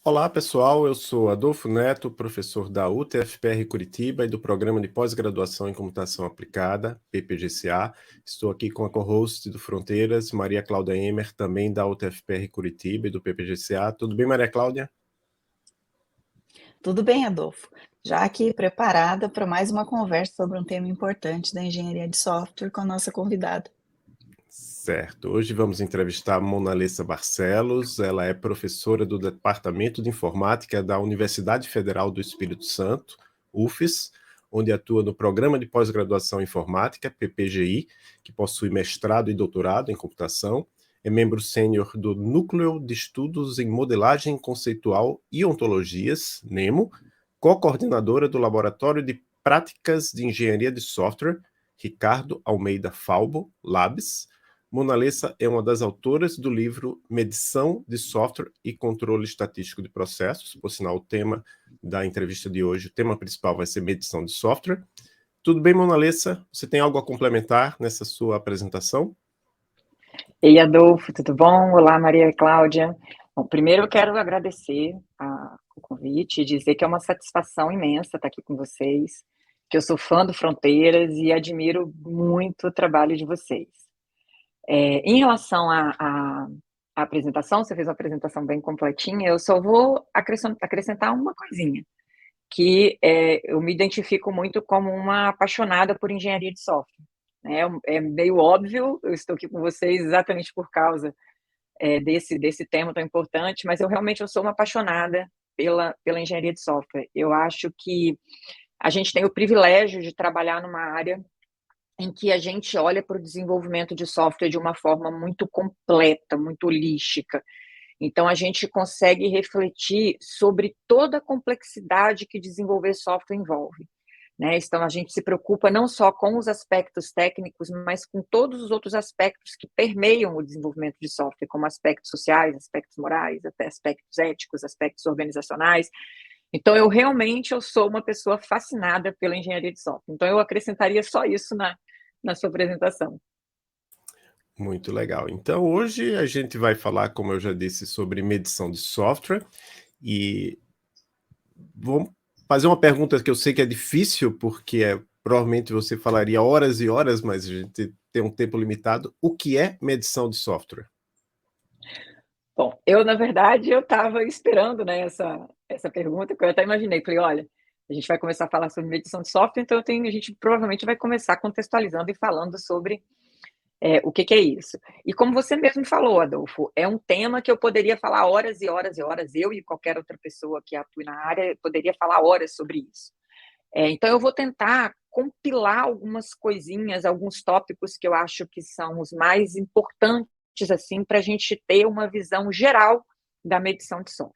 Olá, pessoal. Eu sou Adolfo Neto, professor da UTFPR Curitiba e do Programa de Pós-Graduação em Computação Aplicada, PPGCA. Estou aqui com a co-host do Fronteiras, Maria Cláudia Emer, também da UTFPR Curitiba e do PPGCA. Tudo bem, Maria Cláudia? Tudo bem, Adolfo. Já aqui preparada para mais uma conversa sobre um tema importante da engenharia de software com a nossa convidada. Certo. Hoje vamos entrevistar a Mona Lessa Barcelos. Ela é professora do Departamento de Informática da Universidade Federal do Espírito Santo, UFES, onde atua no Programa de Pós-Graduação em Informática, PPGI, que possui mestrado e doutorado em computação. É membro sênior do Núcleo de Estudos em Modelagem Conceitual e Ontologias, NEMO, co-coordenadora do Laboratório de Práticas de Engenharia de Software, Ricardo Almeida Falbo, Labs. Mona Lessa é uma das autoras do livro Medição de Software e Controle Estatístico de Processos. Por sinal, o tema da entrevista de hoje, o tema principal vai ser medição de software. Tudo bem, Mona Lessa? Você tem algo a complementar nessa sua apresentação? Ei, Adolfo, tudo bom? Olá, Maria Cláudia. Bom, primeiro eu quero agradecer o convite e dizer que é uma satisfação imensa estar aqui com vocês, que eu sou fã do Fronteiras e admiro muito o trabalho de vocês. Em relação à apresentação, você fez uma apresentação bem completinha, eu só vou acrescentar uma coisinha, que eu me identifico muito como uma apaixonada por engenharia de software. É meio óbvio, eu estou aqui com vocês exatamente por causa desse tema tão importante, mas eu sou uma apaixonada pela engenharia de software. Eu acho que a gente tem o privilégio de trabalhar numa área em que a gente olha para o desenvolvimento de software de uma forma muito completa, muito holística. Então, a gente consegue refletir sobre toda a complexidade que desenvolver software envolve. Então, a gente se preocupa não só com os aspectos técnicos, mas com todos os outros aspectos que permeiam o desenvolvimento de software, como aspectos sociais, aspectos morais, até aspectos éticos, aspectos organizacionais. Então, eu sou uma pessoa fascinada pela engenharia de software. Então, eu acrescentaria só isso na sua apresentação. Muito legal. Então, hoje a gente vai falar, como eu já disse, sobre medição de software e vamos fazer uma pergunta que eu sei que é difícil, porque provavelmente você falaria horas e horas, mas a gente tem um tempo limitado. O que é medição de software? Bom, na verdade, eu estava esperando, né, essa pergunta, que eu até imaginei. Falei, olha, a gente vai começar a falar sobre medição de software, então a gente provavelmente vai começar contextualizando e falando sobre o que é isso. E como você mesmo falou, Adolfo, é um tema que eu poderia falar horas e horas e horas, eu e qualquer outra pessoa que atue na área poderia falar horas sobre isso. Então, eu vou tentar compilar algumas coisinhas, alguns tópicos que eu acho que são os mais importantes, assim, para a gente ter uma visão geral da medição de software.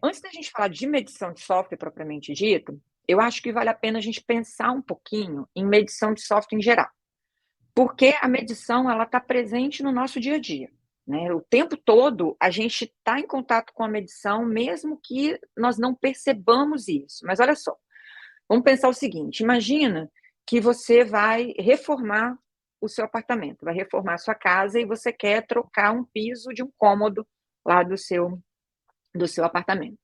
Antes da gente falar de medição de software propriamente dito, eu acho que vale a pena a gente pensar um pouquinho em medição de software em geral, porque a medição ela está presente no nosso dia a dia. O tempo todo a gente está em contato com a medição, mesmo que nós não percebamos isso. Mas olha só, vamos pensar o seguinte, imagina que você vai reformar o seu apartamento, vai reformar a sua casa e você quer trocar um piso de um cômodo lá do seu apartamento.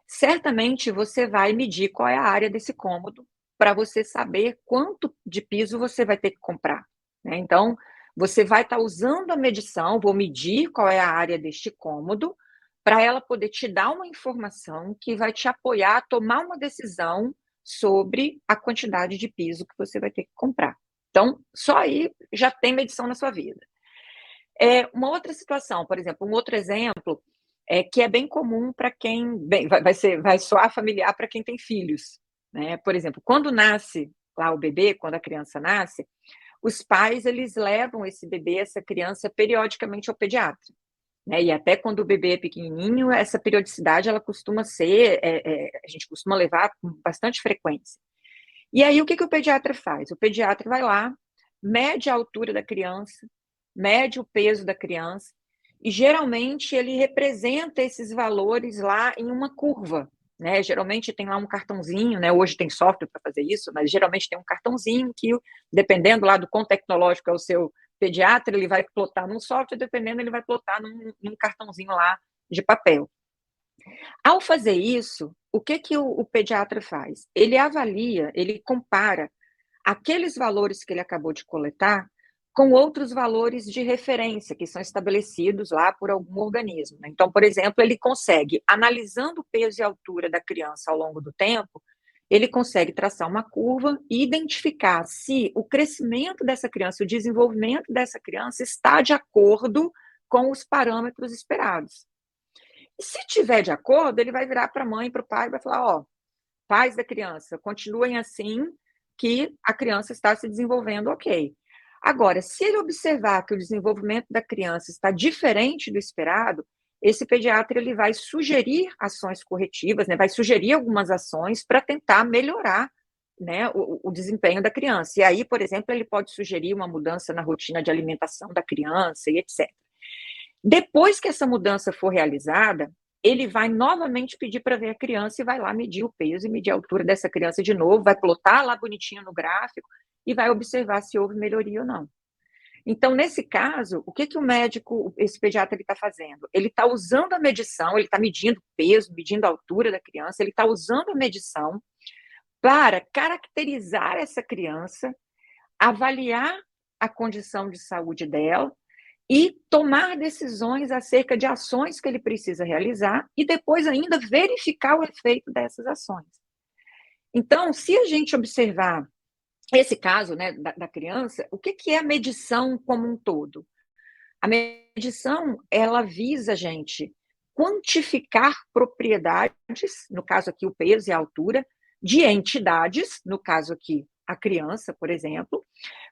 Certamente você vai medir qual é a área desse cômodo para você saber quanto de piso você vai ter que comprar. Então, você vai estar usando a medição, vou medir qual é a área deste cômodo, para ela poder te dar uma informação que vai te apoiar a tomar uma decisão sobre a quantidade de piso que você vai ter que comprar. Então, só aí já tem medição na sua vida. Uma outra situação, por exemplo, um outro exemplo, que é bem comum para quem... vai soar familiar para quem tem filhos. Por exemplo, quando nasce lá o bebê, quando a criança nasce, os pais eles levam esse bebê, essa criança, periodicamente ao pediatra. E até quando o bebê é pequenininho, essa periodicidade ela costuma ser, a gente costuma levar com bastante frequência. E aí, o que o pediatra faz? O pediatra vai lá, mede a altura da criança, mede o peso da criança, e geralmente ele representa esses valores lá em uma curva. Geralmente tem lá um cartãozinho, hoje tem software para fazer isso, mas geralmente tem um cartãozinho que, dependendo lá do quão tecnológico é o seu pediatra, ele vai plotar num software, dependendo, ele vai plotar num cartãozinho lá de papel. Ao fazer isso, o que o pediatra faz? Ele avalia, ele compara aqueles valores que ele acabou de coletar com outros valores de referência que são estabelecidos lá por algum organismo. Então, por exemplo, ele consegue, analisando o peso e altura da criança ao longo do tempo, ele consegue traçar uma curva e identificar se o crescimento dessa criança, o desenvolvimento dessa criança está de acordo com os parâmetros esperados. E se tiver de acordo, ele vai virar para a mãe, para o pai, e vai falar, ó, pais da criança, continuem assim, que a criança está se desenvolvendo ok. Agora, se ele observar que o desenvolvimento da criança está diferente do esperado, esse pediatra ele vai sugerir ações corretivas, né, vai sugerir algumas ações para tentar melhorar, né, o desempenho da criança. E aí, por exemplo, ele pode sugerir uma mudança na rotina de alimentação da criança e etc. Depois que essa mudança for realizada, ele vai novamente pedir para ver a criança e vai lá medir o peso e medir a altura dessa criança de novo, vai plotar lá bonitinho no gráfico e vai observar se houve melhoria ou não. Então, nesse caso, o que o médico, esse pediatra, está fazendo? Ele está usando a medição, ele está medindo o peso, medindo a altura da criança, ele está usando a medição para caracterizar essa criança, avaliar a condição de saúde dela e tomar decisões acerca de ações que ele precisa realizar e depois ainda verificar o efeito dessas ações. Então, se a gente observar esse caso, né, da criança, o que é a medição como um todo? A medição, ela visa, gente, quantificar propriedades, no caso aqui o peso e a altura, de entidades, no caso aqui a criança, por exemplo,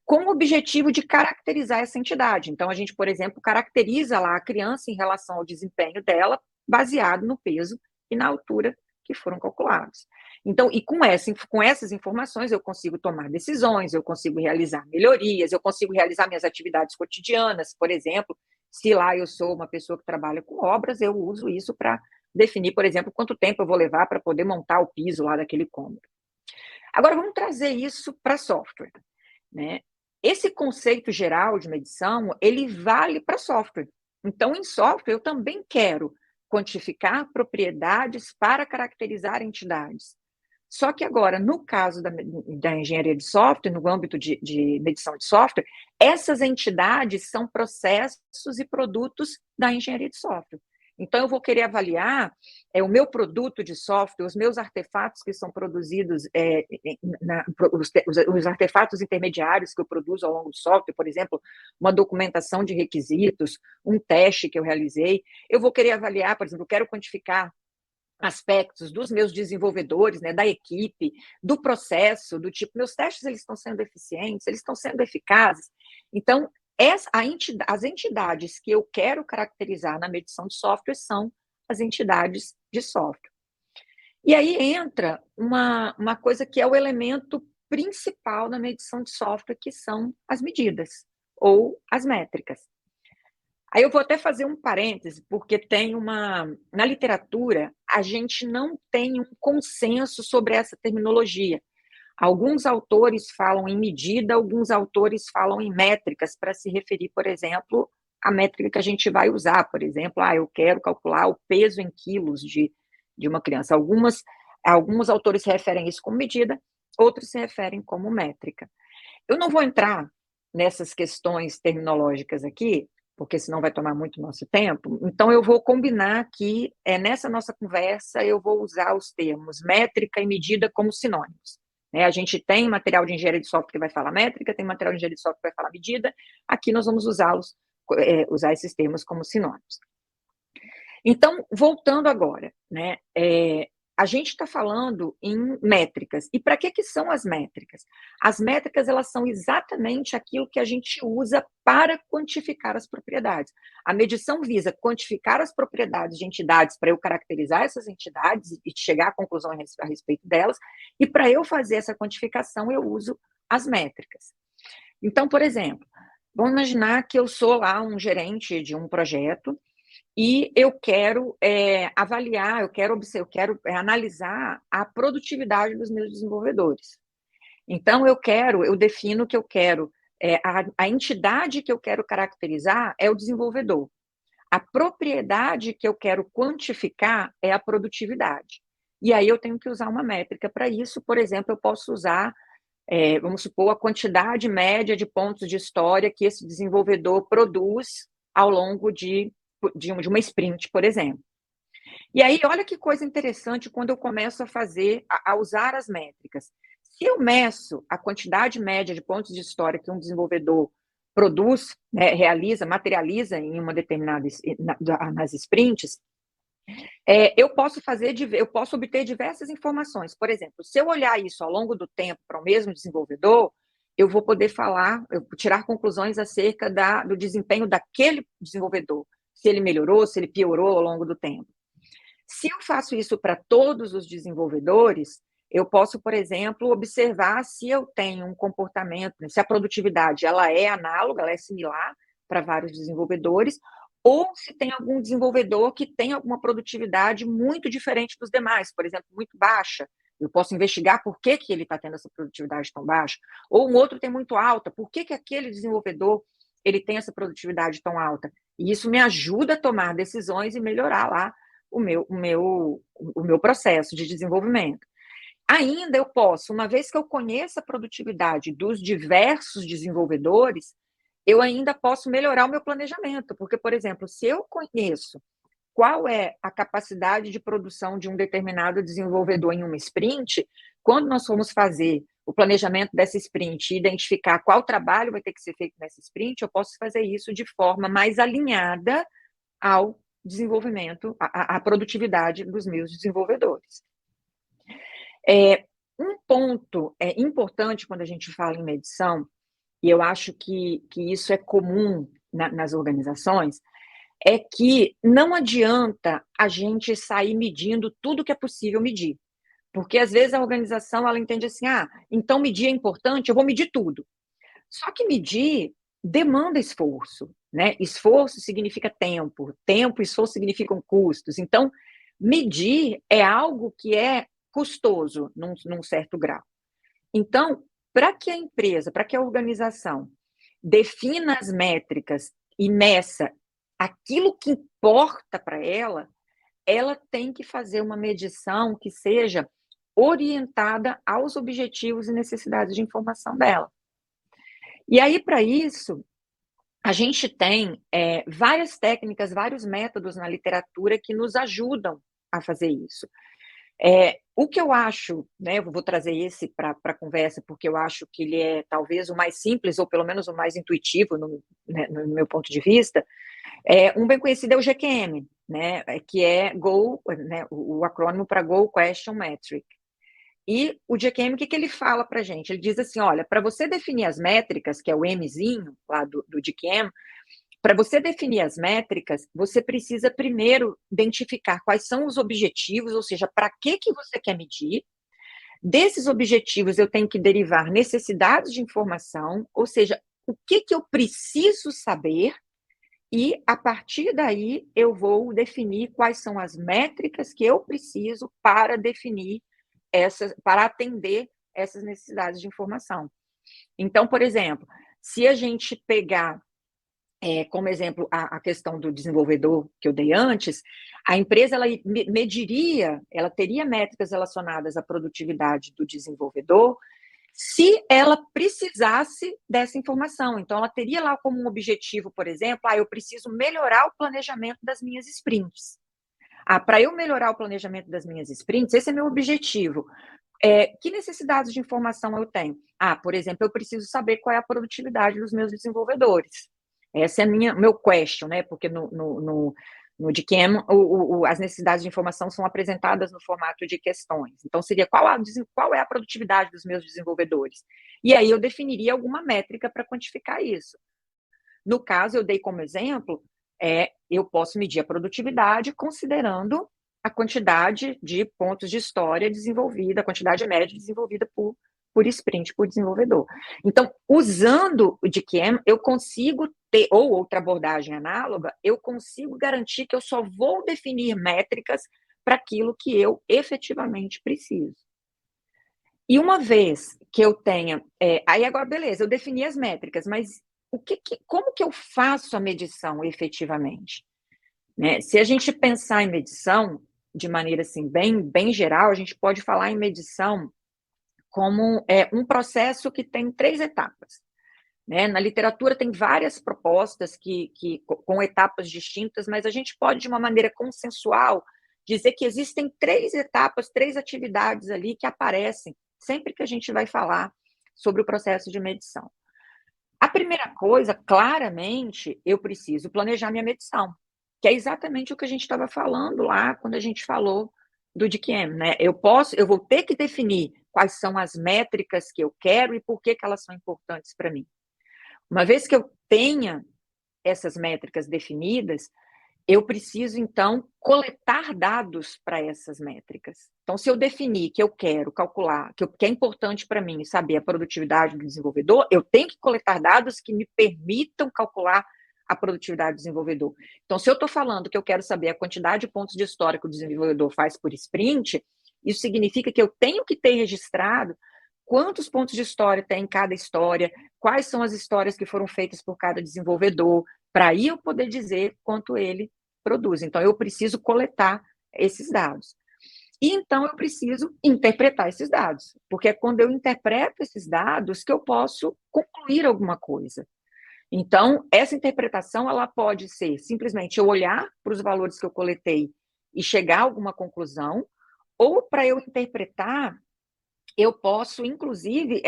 com o objetivo de caracterizar essa entidade. Então, a gente, por exemplo, caracteriza lá a criança em relação ao desempenho dela, baseado no peso e na altura que foram calculados. Então, e com essas informações, eu consigo tomar decisões, eu consigo realizar melhorias, eu consigo realizar minhas atividades cotidianas, por exemplo, se lá eu sou uma pessoa que trabalha com obras, eu uso isso para definir, por exemplo, quanto tempo eu vou levar para poder montar o piso lá daquele cômodo. Agora, vamos trazer isso para software, né? Esse conceito geral de medição, ele vale para software. Então, em software, eu também quero quantificar propriedades para caracterizar entidades. Só que agora, no caso da engenharia de software, no âmbito de medição de software, essas entidades são processos e produtos da engenharia de software. Então, eu vou querer avaliar o meu produto de software, os meus artefatos que são produzidos, os artefatos intermediários que eu produzo ao longo do software, por exemplo, uma documentação de requisitos, um teste que eu realizei. Eu vou querer avaliar, por exemplo, eu quero quantificar aspectos dos meus desenvolvedores, né, da equipe, do processo, do tipo, meus testes eles estão sendo eficientes, eles estão sendo eficazes. Então, as entidades que eu quero caracterizar na medição de software são as entidades de software. E aí entra uma coisa que é o elemento principal na medição de software, que são as medidas, ou as métricas. Aí eu vou até fazer um parêntese, porque na literatura, a gente não tem um consenso sobre essa terminologia. Alguns autores falam em medida, alguns autores falam em métricas, para se referir, por exemplo, à métrica que a gente vai usar. Por exemplo, eu quero calcular o peso em quilos de uma criança. Alguns autores se referem a isso como medida, outros se referem como métrica. Eu não vou entrar nessas questões terminológicas aqui, porque senão vai tomar muito nosso tempo. Então, eu vou combinar que, nessa nossa conversa, eu vou usar os termos métrica e medida como sinônimos. A gente tem material de engenharia de software que vai falar métrica, tem material de engenharia de software que vai falar medida, aqui nós vamos usar esses termos como sinônimos. Então, voltando agora, né, a gente está falando em métricas. E para que são as métricas? As métricas, elas são exatamente aquilo que a gente usa para quantificar as propriedades. A medição visa quantificar as propriedades de entidades para eu caracterizar essas entidades e chegar à conclusão a respeito delas. E para eu fazer essa quantificação, eu uso as métricas. Então, por exemplo, vamos imaginar que eu sou lá um gerente de um projeto e eu quero avaliar, eu quero analisar a produtividade dos meus desenvolvedores. Então, eu defino que eu quero, a entidade que eu quero caracterizar é o desenvolvedor. A propriedade que eu quero quantificar é a produtividade. E aí eu tenho que usar uma métrica para isso. Por exemplo, eu posso usar, vamos supor, a quantidade média de pontos de história que esse desenvolvedor produz ao longo de uma sprint, por exemplo. E aí, olha que coisa interessante quando eu começo a usar as métricas. Se eu meço a quantidade média de pontos de história que um desenvolvedor produz, né, realiza, materializa em uma determinada nas sprints, eu posso obter diversas informações. Por exemplo, se eu olhar isso ao longo do tempo para o mesmo desenvolvedor, eu vou poder tirar conclusões acerca do desempenho daquele desenvolvedor, se ele melhorou, se ele piorou ao longo do tempo. Se eu faço isso para todos os desenvolvedores, eu posso, por exemplo, observar se eu tenho um comportamento, se a produtividade ela é análoga, ela é similar para vários desenvolvedores, ou se tem algum desenvolvedor que tem alguma produtividade muito diferente dos demais, por exemplo, muito baixa. Eu posso investigar por que ele está tendo essa produtividade tão baixa. Ou um outro tem muito alta, por que aquele desenvolvedor ele tem essa produtividade tão alta? E isso me ajuda a tomar decisões e melhorar lá o meu processo de desenvolvimento. Ainda eu posso, uma vez que eu conheça a produtividade dos diversos desenvolvedores, eu ainda posso melhorar o meu planejamento, porque, por exemplo, se eu conheço qual é a capacidade de produção de um determinado desenvolvedor em uma sprint, quando nós formos fazer o planejamento dessa sprint e identificar qual trabalho vai ter que ser feito nessa sprint, eu posso fazer isso de forma mais alinhada ao desenvolvimento, à produtividade dos meus desenvolvedores. Um ponto importante quando a gente fala em medição, e eu acho que isso é comum nas organizações, é que não adianta a gente sair medindo tudo que é possível medir. Porque, às vezes, a organização ela entende assim, então medir é importante, eu vou medir tudo. Só que medir demanda esforço, né? Esforço significa tempo, e esforço significam custos. Então, medir é algo que é custoso num certo grau. Então, para que a empresa, para que a organização defina as métricas e meça aquilo que importa para ela tem que fazer uma medição que seja orientada aos objetivos e necessidades de informação dela. E aí, para isso, a gente tem várias técnicas, vários métodos na literatura que nos ajudam a fazer isso. O que eu acho, né, eu vou trazer esse para a conversa, porque eu acho que ele é talvez o mais simples, ou pelo menos o mais intuitivo, no meu ponto de vista. Um bem conhecido é o GQM, né, que é Go, né, o acrônimo para Go Question Metric. E o GQM, o que ele fala para a gente? Ele diz assim, olha, para você definir as métricas, que é o Mzinho lá do GQM, para você definir as métricas, você precisa primeiro identificar quais são os objetivos, ou seja, para que você quer medir. Desses objetivos, eu tenho que derivar necessidades de informação, ou seja, o que eu preciso saber, e a partir daí eu vou definir quais são as métricas que eu preciso para definir para atender essas necessidades de informação. Então, por exemplo, se a gente pegar como exemplo a questão do desenvolvedor que eu dei antes, a empresa ela mediria, ela teria métricas relacionadas à produtividade do desenvolvedor se ela precisasse dessa informação. Então, ela teria lá como um objetivo, por exemplo, eu preciso melhorar o planejamento das minhas sprints. Para eu melhorar o planejamento das minhas sprints, esse é meu objetivo. Que necessidades de informação eu tenho? Por exemplo, eu preciso saber qual é a produtividade dos meus desenvolvedores. Essa é meu question, né? Porque no GQM, as necessidades de informação são apresentadas no formato de questões. Então, seria qual é a produtividade dos meus desenvolvedores? E aí eu definiria alguma métrica para quantificar isso. No caso, eu dei como exemplo, eu posso medir a produtividade considerando a quantidade de pontos de história desenvolvida, a quantidade média desenvolvida por sprint, por desenvolvedor. Então, usando o GQM, eu consigo ter, ou outra abordagem análoga, eu consigo garantir que eu só vou definir métricas para aquilo que eu efetivamente preciso. E uma vez que eu tenha... aí agora, beleza, eu defini as métricas, mas como que eu faço a medição efetivamente? né? Se a gente pensar em medição de maneira assim, bem geral, a gente pode falar em medição como um processo que tem 3 etapas. Né? Na literatura tem várias propostas com etapas distintas, mas a gente pode, de uma maneira consensual, dizer que existem 3 etapas, 3 atividades ali que aparecem sempre que a gente vai falar sobre o processo de medição. A primeira coisa, claramente, eu preciso planejar minha medição, que é exatamente o que a gente estava falando lá quando a gente falou do DQM, né? Eu vou ter que definir quais são as métricas que eu quero e por que elas são importantes para mim. Uma vez que eu tenha essas métricas definidas, eu preciso, então, coletar dados para essas métricas. Então, se eu definir que eu quero calcular, que é importante para mim saber a produtividade do desenvolvedor, eu tenho que coletar dados que me permitam calcular a produtividade do desenvolvedor. Então, se eu estou falando que eu quero saber a quantidade de pontos de história que o desenvolvedor faz por sprint, isso significa que eu tenho que ter registrado quantos pontos de história tem em cada história, quais são as histórias que foram feitas por cada desenvolvedor, para aí eu poder dizer quanto ele produz. Então, eu preciso coletar esses dados. E, então, eu preciso interpretar esses dados, porque é quando eu interpreto esses dados que eu posso concluir alguma coisa. Então, essa interpretação, ela pode ser simplesmente eu olhar para os valores que eu coletei e chegar a alguma conclusão, ou para eu interpretar, eu posso, inclusive,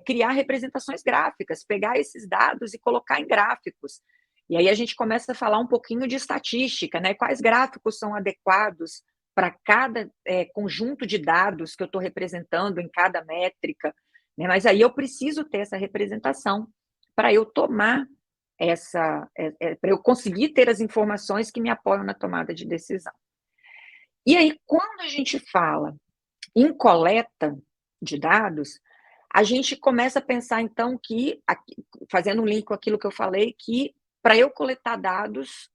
criar representações gráficas, pegar esses dados e colocar em gráficos. E aí a gente começa a falar um pouquinho de estatística, né? Quais gráficos são adequados para cada conjunto de dados que eu estou representando em cada métrica, né? Mas aí eu preciso ter essa representação para eu tomar para eu conseguir ter as informações que me apoiam na tomada de decisão. E aí, quando a gente fala em coleta de dados, a gente começa a pensar, então, que, fazendo um link com aquilo que eu falei, que para eu coletar dados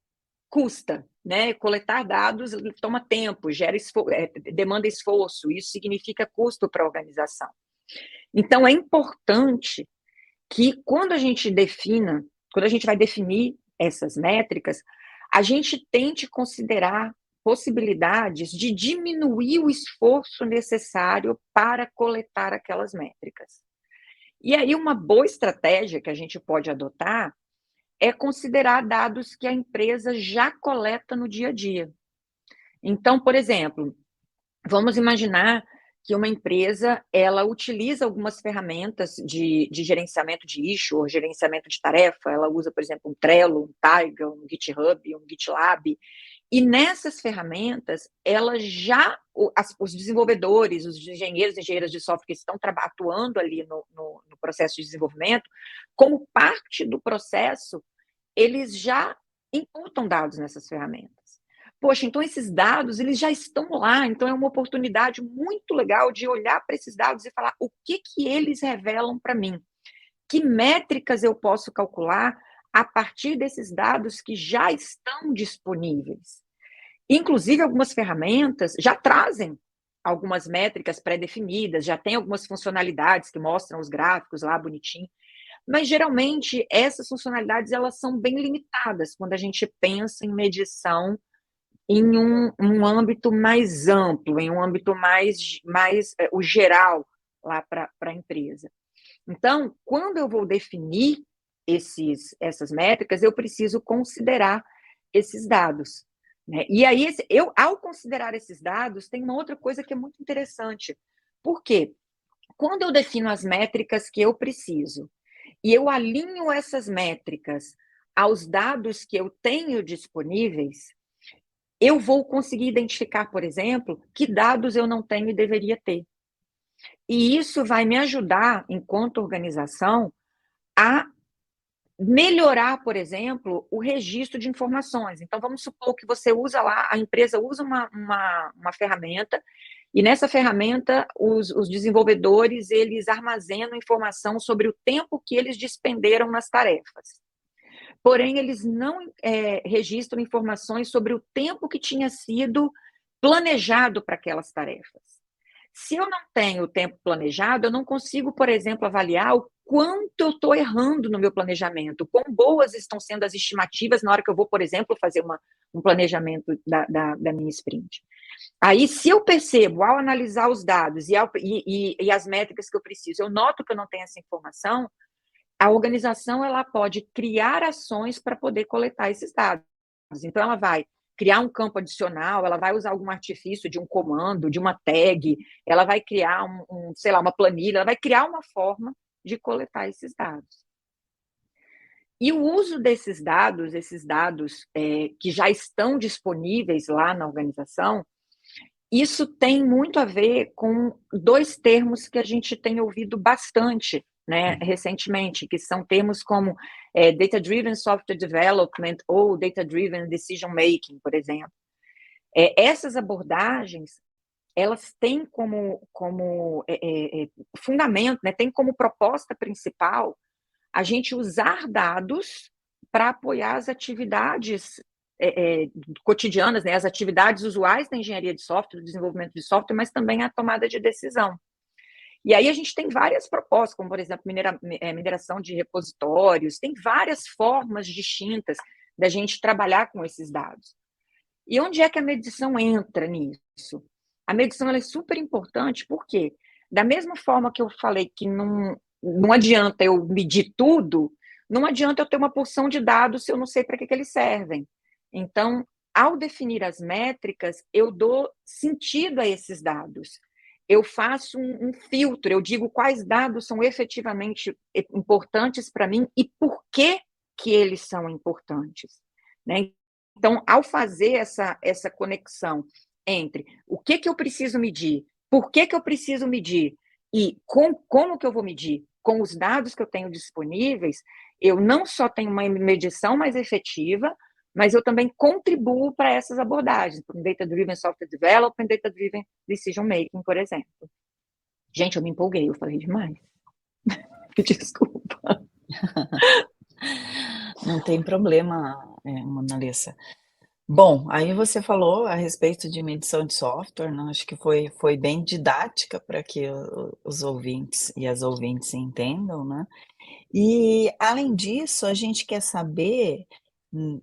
custa, né? Coletar dados toma tempo, demanda esforço, isso significa custo para a organização. Então, é importante que quando a gente vai definir essas métricas, a gente tente considerar possibilidades de diminuir o esforço necessário para coletar aquelas métricas. E aí, uma boa estratégia que a gente pode adotar é considerar dados que a empresa já coleta no dia a dia. Então, por exemplo, vamos imaginar que uma empresa, ela utiliza algumas ferramentas de gerenciamento de issue, ou gerenciamento de tarefa, ela usa, por exemplo, um Trello, um Taiga, um GitHub, um GitLab, e nessas ferramentas, os desenvolvedores, os engenheiros e engenheiras de software que estão atuando ali no processo de desenvolvimento, como parte do processo, eles já imputam dados nessas ferramentas. Poxa, então esses dados, eles já estão lá, então é uma oportunidade muito legal de olhar para esses dados e falar o que eles revelam para mim. Que métricas eu posso calcular a partir desses dados que já estão disponíveis. Inclusive, algumas ferramentas já trazem algumas métricas pré-definidas, já tem algumas funcionalidades que mostram os gráficos lá bonitinho, mas geralmente essas funcionalidades elas são bem limitadas quando a gente pensa em medição em um âmbito mais amplo, em um âmbito mais o geral lá para a empresa. Então, quando eu vou definir essas métricas, eu preciso considerar esses dados, né? E aí, ao considerar esses dados, tem uma outra coisa que é muito interessante. Por quê? Quando eu defino as métricas que eu preciso e eu alinho essas métricas aos dados que eu tenho disponíveis, eu vou conseguir identificar, por exemplo, que dados eu não tenho e deveria ter. E isso vai me ajudar, enquanto organização, a melhorar, por exemplo, o registro de informações. Então, vamos supor que você usa lá, a empresa usa uma ferramenta, e nessa ferramenta, os desenvolvedores, eles armazenam informação sobre o tempo que eles despenderam nas tarefas. Porém, eles não registram informações sobre o tempo que tinha sido planejado para aquelas tarefas. Se eu não tenho o tempo planejado, eu não consigo, por exemplo, avaliar o quanto eu estou errando no meu planejamento, quão boas estão sendo as estimativas na hora que eu vou, por exemplo, fazer um planejamento da minha sprint. Aí, se eu percebo, ao analisar os dados e as métricas que eu preciso, eu noto que eu não tenho essa informação, a organização ela pode criar ações para poder coletar esses dados. Então, ela vai criar um campo adicional, ela vai usar algum artifício de um comando, de uma tag, ela vai criar sei lá, uma planilha, ela vai criar uma forma de coletar esses dados. E o uso desses dados, que já estão disponíveis lá na organização, isso tem muito a ver com 2 termos que a gente tem ouvido bastante, né, recentemente, que são termos como Data-Driven Software Development ou Data-Driven Decision Making, por exemplo. Essas abordagens, elas têm como fundamento, né, tem como proposta principal a gente usar dados para apoiar as atividades cotidianas, né, as atividades usuais da engenharia de software, do desenvolvimento de software, mas também a tomada de decisão. E aí a gente tem várias propostas, como, por exemplo, mineração de repositórios, tem várias formas distintas da gente trabalhar com esses dados. E onde é que a medição entra nisso? A medição ela é super importante, porque da mesma forma que eu falei que não adianta eu medir tudo, não adianta eu ter uma porção de dados se eu não sei para que eles servem. Então, ao definir as métricas, eu dou sentido a esses dados. Eu faço um filtro, eu digo quais dados são efetivamente importantes para mim e por que eles são importantes, né? Então, ao fazer essa conexão entre o que eu preciso medir, por que eu preciso medir e como que eu vou medir, com os dados que eu tenho disponíveis, eu não só tenho uma medição mais efetiva, mas eu também contribuo para essas abordagens, para um Data-Driven Software Development, Data-Driven Decision Making, por exemplo. Gente, eu me empolguei, eu falei demais. Desculpa. Não tem problema, Monalisa. Bom, aí você falou a respeito de medição de software, né? Acho que foi bem didática para que os ouvintes e as ouvintes entendam, né? E, além disso, a gente quer saber,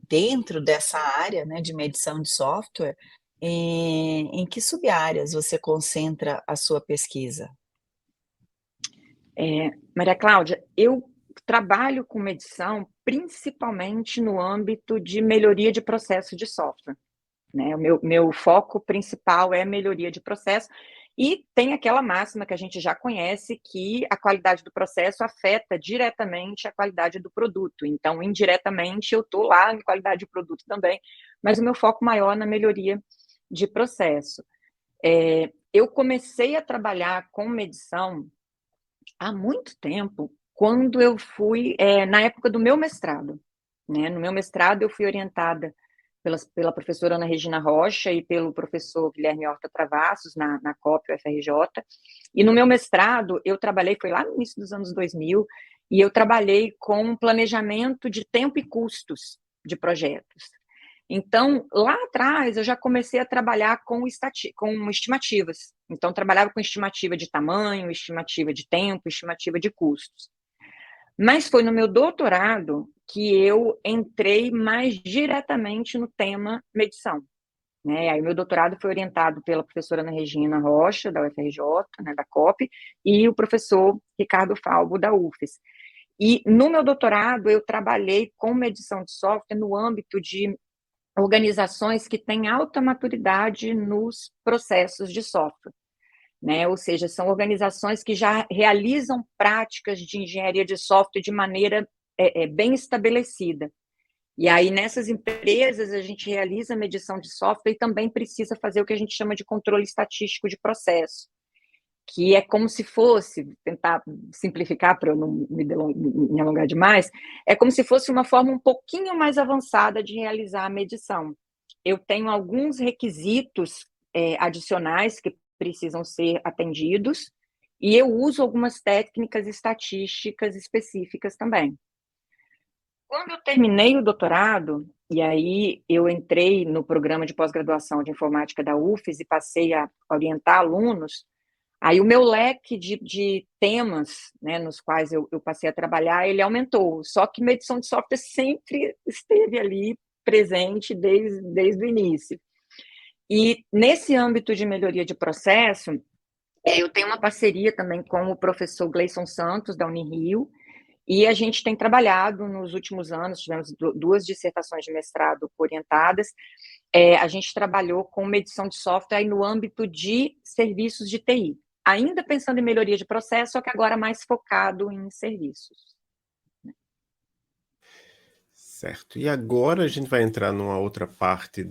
dentro dessa área, né, de medição de software, em que sub-áreas você concentra a sua pesquisa? Maria Cláudia, eu trabalho com medição principalmente no âmbito de melhoria de processo de software, né? O meu foco principal é melhoria de processo, e tem aquela máxima que a gente já conhece, que a qualidade do processo afeta diretamente a qualidade do produto. Então, indiretamente, eu estou lá em qualidade de produto também, mas o meu foco maior é na melhoria de processo. Eu comecei a trabalhar com medição há muito tempo, quando eu fui, na época do meu mestrado, né? No meu mestrado, eu fui orientada pela professora Ana Regina Rocha e pelo professor Guilherme Horta Travassos, na COP UFRJ, e no meu mestrado, eu trabalhei, foi lá no início dos anos 2000, e eu trabalhei com planejamento de tempo e custos de projetos. Então, lá atrás, eu já comecei a trabalhar com estimativas. Então, trabalhava com estimativa de tamanho, estimativa de tempo, estimativa de custos. Mas foi no meu doutorado que eu entrei mais diretamente no tema medição, né? Aí, meu doutorado foi orientado pela professora Ana Regina Rocha, da UFRJ, né, da COP, e o professor Ricardo Falbo, da UFES. E no meu doutorado, eu trabalhei com medição de software no âmbito de organizações que têm alta maturidade nos processos de software, né? Ou seja, são organizações que já realizam práticas de engenharia de software de maneira bem estabelecida. E aí, nessas empresas, a gente realiza medição de software e também precisa fazer o que a gente chama de controle estatístico de processo, que é como se fosse, tentar simplificar para eu não me alongar demais, é como se fosse uma forma um pouquinho mais avançada de realizar a medição. Eu tenho alguns requisitos adicionais que precisam ser atendidos, e eu uso algumas técnicas estatísticas específicas também. Quando eu terminei o doutorado, e aí eu entrei no programa de pós-graduação de informática da UFES e passei a orientar alunos, aí o meu leque de temas, né, nos quais eu passei a trabalhar, ele aumentou. Só que medição de software sempre esteve ali presente desde o início. E nesse âmbito de melhoria de processo, eu tenho uma parceria também com o professor Gleison Santos, da Unirio, e a gente tem trabalhado nos últimos anos, tivemos 2 dissertações de mestrado orientadas, a gente trabalhou com medição de software aí no âmbito de serviços de TI, ainda pensando em melhoria de processo, só que agora mais focado em serviços. Certo. E agora a gente vai entrar numa outra parte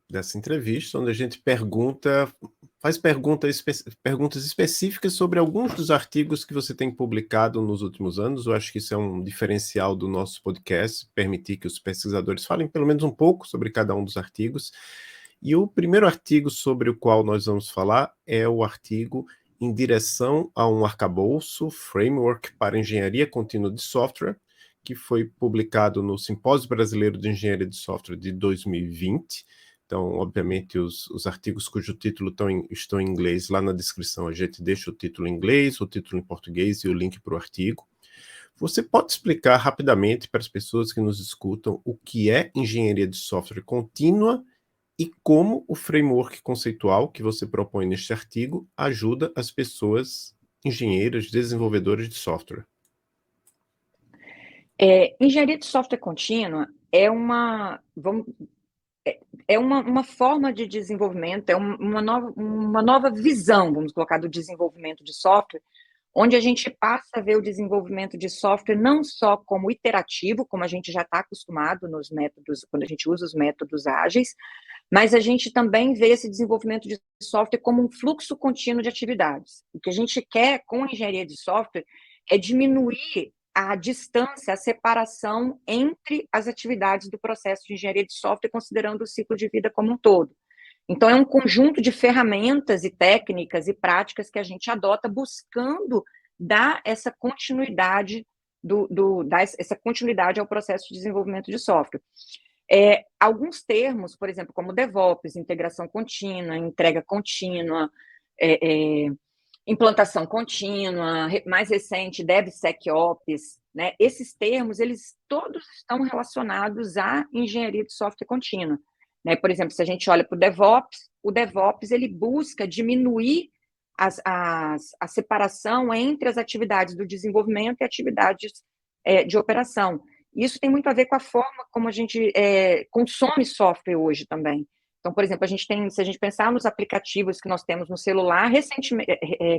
dessa entrevista, onde a gente faz perguntas específicas sobre alguns dos artigos que você tem publicado nos últimos anos. Eu acho que isso é um diferencial do nosso podcast, permitir que os pesquisadores falem pelo menos um pouco sobre cada um dos artigos. E o primeiro artigo sobre o qual nós vamos falar é o artigo Em direção a um arcabouço, Framework para Engenharia Contínua de Software, que foi publicado no Simpósio Brasileiro de Engenharia de Software de 2020. Então, obviamente, os artigos cujo título estão em inglês, lá na descrição a gente deixa o título em inglês, o título em português e o link para o artigo. Você pode explicar rapidamente para as pessoas que nos escutam o que é engenharia de software contínua e como o framework conceitual que você propõe neste artigo ajuda as pessoas engenheiras, desenvolvedoras de software? Engenharia de software contínua é uma forma de desenvolvimento, uma nova visão, vamos colocar, do desenvolvimento de software, onde a gente passa a ver o desenvolvimento de software não só como iterativo, como a gente já está acostumado nos métodos, quando a gente usa os métodos ágeis, mas a gente também vê esse desenvolvimento de software como um fluxo contínuo de atividades. O que a gente quer com a engenharia de software é diminuir a distância, a separação entre as atividades do processo de engenharia de software, considerando o ciclo de vida como um todo. Então, é um conjunto de ferramentas e técnicas e práticas que a gente adota buscando dar essa continuidade, essa continuidade ao processo de desenvolvimento de software. Alguns termos, por exemplo, como DevOps, integração contínua, entrega contínua, implantação contínua, mais recente, DevSecOps, né? Esses termos, eles todos estão relacionados à engenharia de software contínua. Né? Por exemplo, se a gente olha para o DevOps ele busca diminuir a separação entre as atividades do desenvolvimento e atividades de operação. Isso tem muito a ver com a forma como a gente consome software hoje também. Então, por exemplo, se a gente pensar nos aplicativos que nós temos no celular,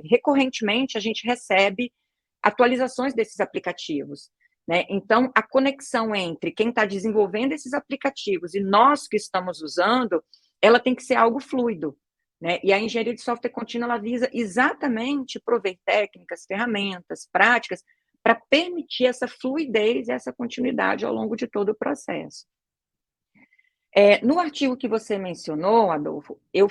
recorrentemente a gente recebe atualizações desses aplicativos. Né? Então, a conexão entre quem está desenvolvendo esses aplicativos e nós que estamos usando, ela tem que ser algo fluido. Né? E a engenharia de software contínua, ela visa exatamente prover técnicas, ferramentas, práticas, para permitir essa fluidez e essa continuidade ao longo de todo o processo. No artigo que você mencionou, Adolfo, eu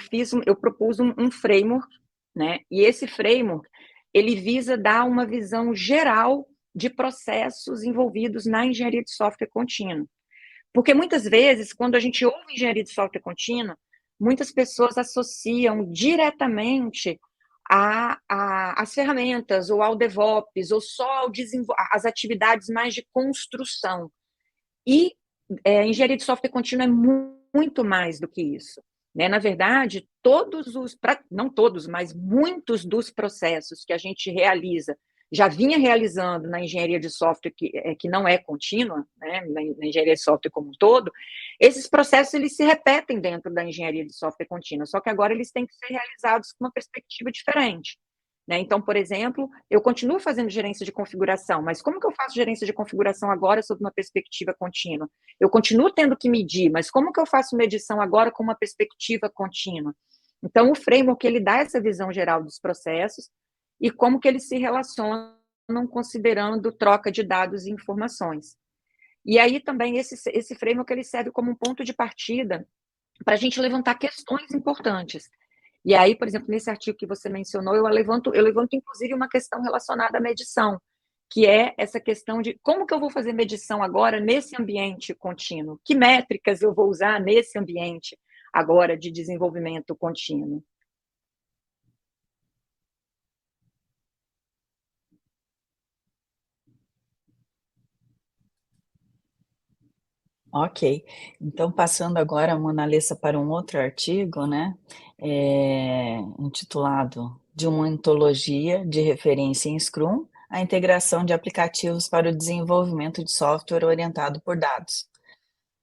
propus um framework, né? E esse framework, ele visa dar uma visão geral de processos envolvidos na engenharia de software contínua. Porque muitas vezes, quando a gente ouve engenharia de software contínua, muitas pessoas associam diretamente às ferramentas, ou ao DevOps, ou só às atividades mais de construção. E engenharia de software contínua é muito mais do que isso. Né? Na verdade, não todos, mas muitos dos processos que a gente realiza, já vinha realizando na engenharia de software que não é contínua, né? na engenharia de software como um todo, esses processos eles se repetem dentro da engenharia de software contínua, só que agora eles têm que ser realizados com uma perspectiva diferente. Né? Então, por exemplo, eu continuo fazendo gerência de configuração, mas como que eu faço gerência de configuração agora sob uma perspectiva contínua? Eu continuo tendo que medir, mas como que eu faço medição agora com uma perspectiva contínua? Então, o framework, ele dá essa visão geral dos processos e como que eles se relacionam considerando troca de dados e informações. E aí também esse framework, ele serve como um ponto de partida para a gente levantar questões importantes. E aí, por exemplo, nesse artigo que você mencionou, eu levanto inclusive uma questão relacionada à medição, que é essa questão de como que eu vou fazer medição agora nesse ambiente contínuo? Que métricas eu vou usar nesse ambiente agora de desenvolvimento contínuo? Ok. Então, passando agora, Mona Lisa, para um outro artigo, né, intitulado De uma ontologia de referência em Scrum, a integração de aplicativos para o desenvolvimento de software orientado por dados.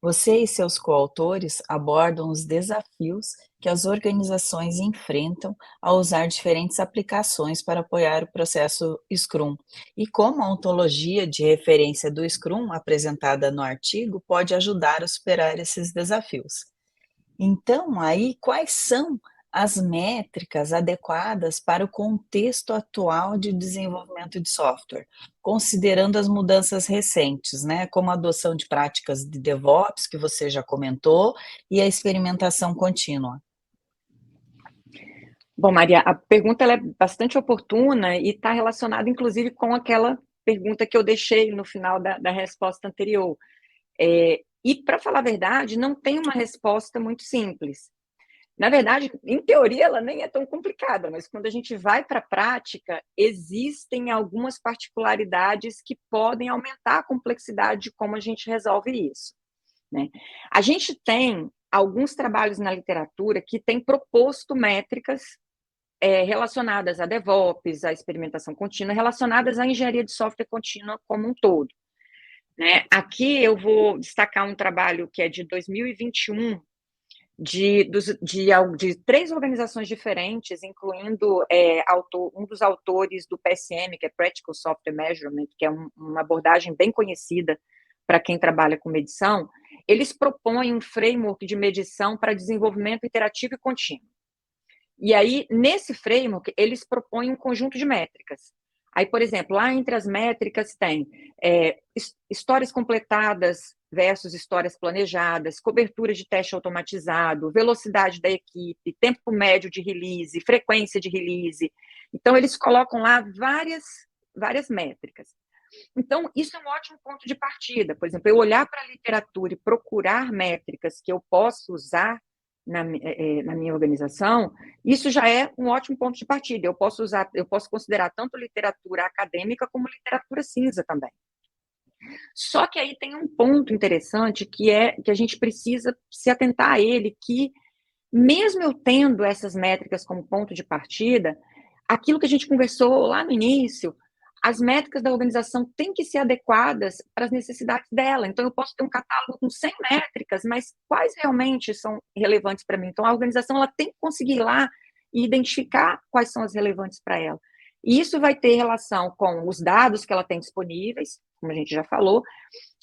Você e seus coautores abordam os desafios que as organizações enfrentam ao usar diferentes aplicações para apoiar o processo Scrum e como a ontologia de referência do Scrum, apresentada no artigo, pode ajudar a superar esses desafios. Então, aí, quais são as métricas adequadas para o contexto atual de desenvolvimento de software, considerando as mudanças recentes, né, como a adoção de práticas de DevOps, que você já comentou, e a experimentação contínua? Bom, Maria, a pergunta ela é bastante oportuna e está relacionada, inclusive, com aquela pergunta que eu deixei no final da resposta anterior. E, para falar a verdade, não tem uma resposta muito simples. Na verdade, em teoria, ela nem é tão complicada, mas quando a gente vai para a prática, existem algumas particularidades que podem aumentar a complexidade de como a gente resolve isso, né? A gente tem alguns trabalhos na literatura que têm proposto métricas relacionadas a DevOps, à experimentação contínua, relacionadas à engenharia de software contínua como um todo, né? Aqui eu vou destacar um trabalho que é de 2021, de 3 organizações diferentes, incluindo um dos autores do PSM, que é Practical Software Measurement, que é uma abordagem bem conhecida para quem trabalha com medição. Eles propõem um framework de medição para desenvolvimento interativo e contínuo. E aí, nesse framework, eles propõem um conjunto de métricas. Aí, por exemplo, lá entre as métricas tem histórias completadas versus histórias planejadas, cobertura de teste automatizado, velocidade da equipe, tempo médio de release, frequência de release. Então, eles colocam lá várias métricas. Então, isso é um ótimo ponto de partida. Por exemplo, eu olhar para a literatura e procurar métricas que eu posso usar na minha organização, isso já é um ótimo ponto de partida. Eu posso considerar tanto literatura acadêmica como literatura cinza também. Só que aí tem um ponto interessante que é que a gente precisa se atentar a ele, que mesmo eu tendo essas métricas como ponto de partida, aquilo que a gente conversou lá no início, as métricas da organização têm que ser adequadas para as necessidades dela. Então, eu posso ter um catálogo com 100 métricas, mas quais realmente são relevantes para mim? Então, a organização ela tem que conseguir ir lá e identificar quais são as relevantes para ela. E isso vai ter relação com os dados que ela tem disponíveis, como a gente já falou,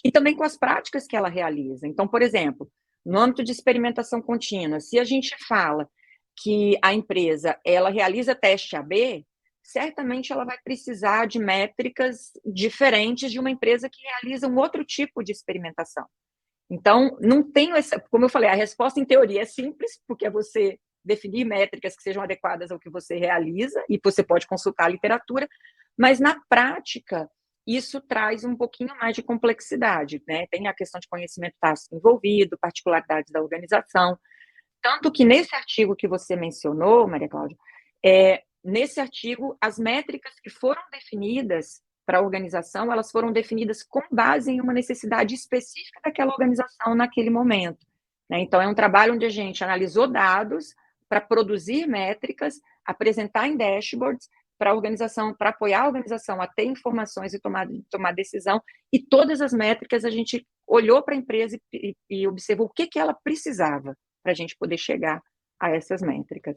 e também com as práticas que ela realiza. Então, por exemplo, no âmbito de experimentação contínua, se a gente fala que a empresa ela realiza teste AB, certamente ela vai precisar de métricas diferentes de uma empresa que realiza um outro tipo de experimentação. Então, não tenho essa, como eu falei, a resposta em teoria é simples, porque é você definir métricas que sejam adequadas ao que você realiza, e você pode consultar a literatura, mas na prática, isso traz um pouquinho mais de complexidade, né? Tem a questão de conhecimento tácito envolvido, particularidades da organização. Tanto que nesse artigo que você mencionou, Maria Cláudia, nesse artigo, as métricas que foram definidas para a organização, elas foram definidas com base em uma necessidade específica daquela organização naquele momento, né? Então, é um trabalho onde a gente analisou dados para produzir métricas, apresentar em dashboards para a organização, para apoiar a organização a ter informações e tomar decisão, e todas as métricas a gente olhou para a empresa e observou o que ela precisava para a gente poder chegar a essas métricas.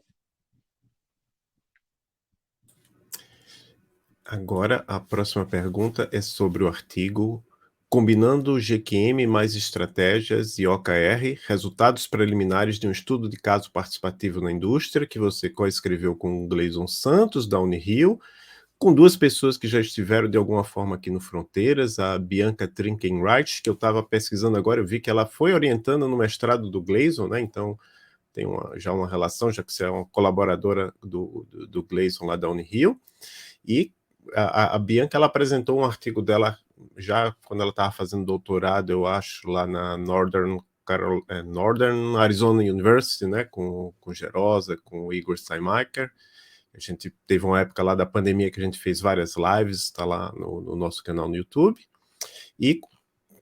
Agora, a próxima pergunta é sobre o artigo Combinando GQM mais estratégias e OKR, resultados preliminares de um estudo de caso participativo na indústria, que você coescreveu com o Gleison Santos, da Unirio, com 2 pessoas que já estiveram de alguma forma aqui no Fronteiras, a Bianca Trinkenreich, que eu estava pesquisando agora, eu vi que ela foi orientando no mestrado do Gleison, né? Então tem já uma relação, já que você é uma colaboradora do Gleison lá da Unirio, e a Bianca, ela apresentou um artigo dela já quando ela estava fazendo doutorado, eu acho, lá na Northern Arizona University, né, com Gerosa, com o Igor Steinmacher. A gente teve uma época lá da pandemia que a gente fez várias lives, está lá no nosso canal no YouTube. E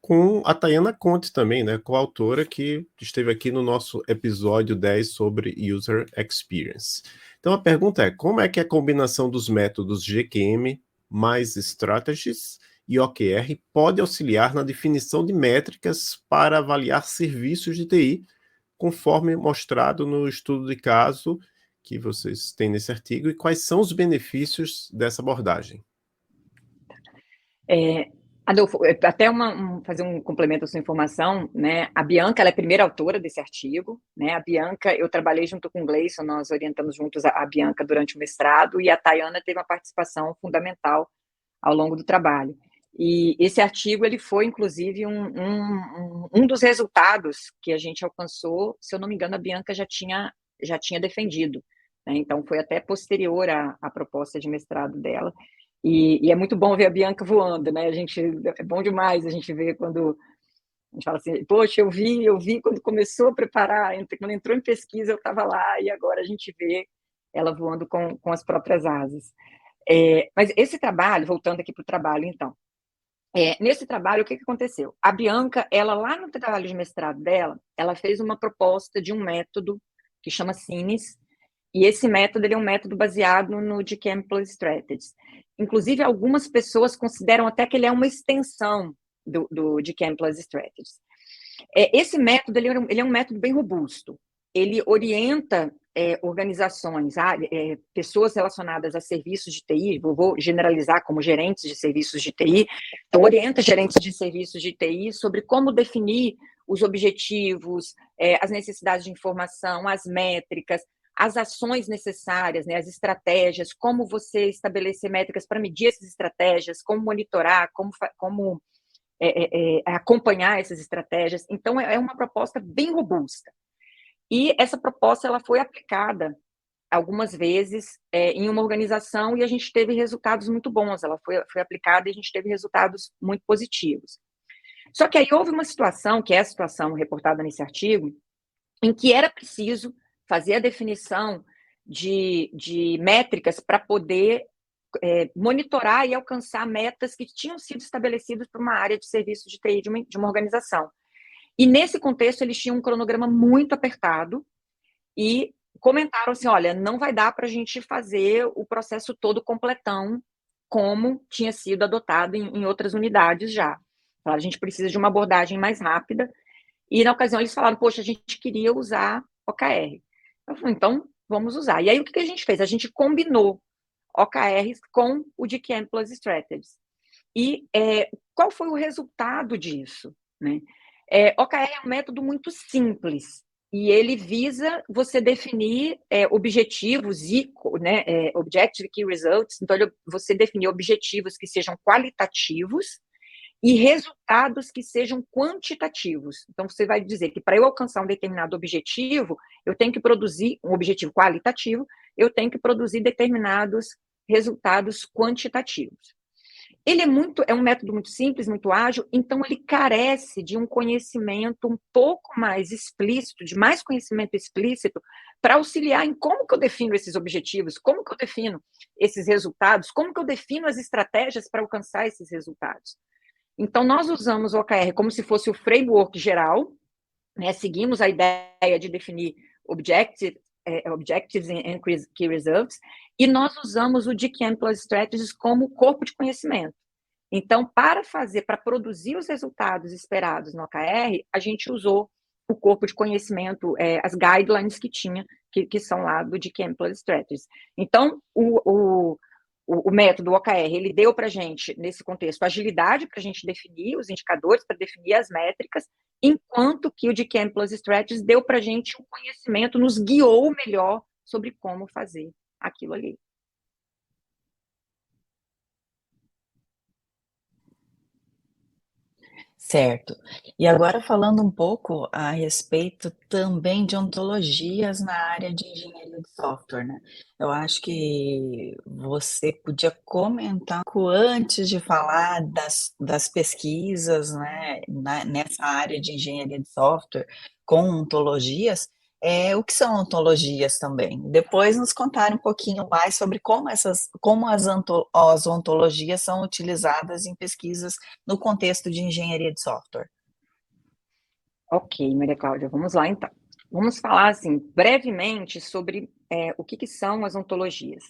com a Tayana Conte também, né, coautora, que esteve aqui no nosso episódio 10 sobre User Experience. Então a pergunta é, como é que a combinação dos métodos GQM mais Strategies e OKR pode auxiliar na definição de métricas para avaliar serviços de TI, conforme mostrado no estudo de caso que vocês têm nesse artigo, e quais são os benefícios dessa abordagem? Adolfo, até fazer um complemento à sua informação, né? A Bianca, ela é a primeira autora desse artigo, né? A Bianca, eu trabalhei junto com o Gleison, nós orientamos juntos a Bianca durante o mestrado, e a Tayana teve uma participação fundamental ao longo do trabalho. E esse artigo, ele foi, inclusive, um dos resultados que a gente alcançou, se eu não me engano, a Bianca já tinha defendido, né? Então, foi até posterior à proposta de mestrado dela. E é muito bom ver a Bianca voando, né? É bom demais a gente ver quando a gente fala assim, poxa, eu vi quando começou a preparar, quando entrou em pesquisa eu estava lá, e agora a gente vê ela voando com as próprias asas. Mas esse trabalho, voltando aqui para o trabalho, então, nesse trabalho, o que aconteceu? A Bianca, ela lá no trabalho de mestrado dela, ela fez uma proposta de um método que chama CINES, e esse método, ele é um método baseado no GQM Plus Strategies. Inclusive, algumas pessoas consideram até que ele é uma extensão do GQM Plus Strategies. Esse método, ele é um método bem robusto. Ele orienta organizações, pessoas relacionadas a serviços de TI, vou generalizar como gerentes de serviços de TI, então orienta gerentes de serviços de TI sobre como definir os objetivos, as necessidades de informação, as métricas, as ações necessárias, né, as estratégias, como você estabelecer métricas para medir essas estratégias, como monitorar, como acompanhar essas estratégias. Então, é uma proposta bem robusta. E essa proposta ela foi aplicada algumas vezes em uma organização e a gente teve resultados muito bons. Ela foi aplicada e a gente teve resultados muito positivos. Só que aí houve uma situação, que é a situação reportada nesse artigo, em que era preciso fazer a definição de métricas para poder monitorar e alcançar metas que tinham sido estabelecidas para uma área de serviço de TI de uma organização. E nesse contexto, eles tinham um cronograma muito apertado e comentaram assim, olha, não vai dar para a gente fazer o processo todo completão como tinha sido adotado em outras unidades já. A gente precisa de uma abordagem mais rápida. E na ocasião eles falaram, poxa, a gente queria usar OKR. Eu falei, então vamos usar. E aí o que a gente fez? A gente combinou OKRs com o GQM Plus Strategies. E qual foi o resultado disso? Né? OKR é um método muito simples e ele visa você definir objetivos e Objective Key Results. Então, você definir objetivos que sejam qualitativos e resultados que sejam quantitativos. Então, você vai dizer que para eu alcançar um determinado objetivo, eu tenho que produzir um objetivo qualitativo, eu tenho que produzir determinados resultados quantitativos. Ele é um método muito simples, muito ágil, então ele carece de um conhecimento um pouco mais explícito, de mais conhecimento explícito, para auxiliar em como que eu defino esses objetivos, como que eu defino esses resultados, como que eu defino as estratégias para alcançar esses resultados. Então, nós usamos o OKR como se fosse o framework geral, né? Seguimos a ideia de definir objectives and key results, e nós usamos o GQM Plus Strategies como corpo de conhecimento. Então, para produzir os resultados esperados no OKR, a gente usou o corpo de conhecimento, as guidelines que são lá do GQM Plus Strategies. Então, o método OKR, ele deu para a gente, nesse contexto, agilidade para a gente definir os indicadores, para definir as métricas, enquanto que o GQM Plus Strategies deu para a gente um conhecimento, nos guiou melhor sobre como fazer aquilo ali. Certo. E agora falando um pouco a respeito também de ontologias na área de engenharia de software, né? Eu acho que você podia comentar um pouco antes de falar das pesquisas, né, nessa área de engenharia de software com ontologias, o que são ontologias também. Depois nos contar um pouquinho mais sobre como as ontologias são utilizadas em pesquisas no contexto de engenharia de software. Ok, Maria Cláudia, vamos lá então. Vamos falar, assim, brevemente sobre o que são as ontologias.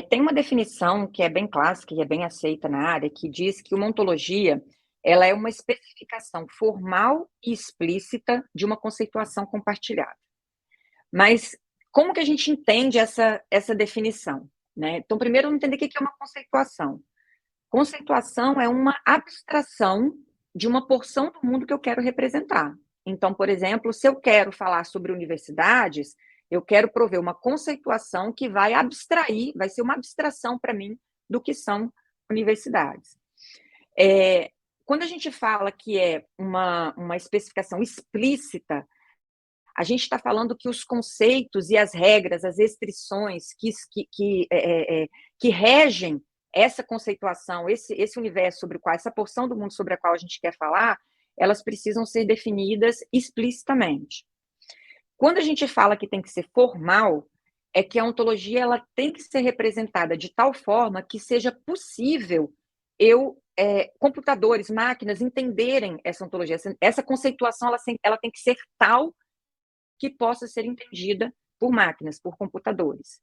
Tem uma definição que é bem clássica e é bem aceita na área, que diz que uma ontologia ela é uma especificação formal e explícita de uma conceituação compartilhada. Mas como que a gente entende essa definição? Né? Então, primeiro, vamos entender o que é uma conceituação. Conceituação é uma abstração de uma porção do mundo que eu quero representar. Então, por exemplo, se eu quero falar sobre universidades, eu quero prover uma conceituação que vai abstrair, vai ser uma abstração para mim do que são universidades. Quando a gente fala que é uma especificação explícita, a gente está falando que os conceitos e as regras, as restrições que regem essa conceituação, esse universo sobre o qual, essa porção do mundo sobre a qual a gente quer falar, elas precisam ser definidas explicitamente. Quando a gente fala que tem que ser formal, é que a ontologia ela tem que ser representada de tal forma que seja possível computadores, máquinas entenderem essa ontologia. Essa conceituação ela tem que ser tal que possa ser entendida por máquinas, por computadores.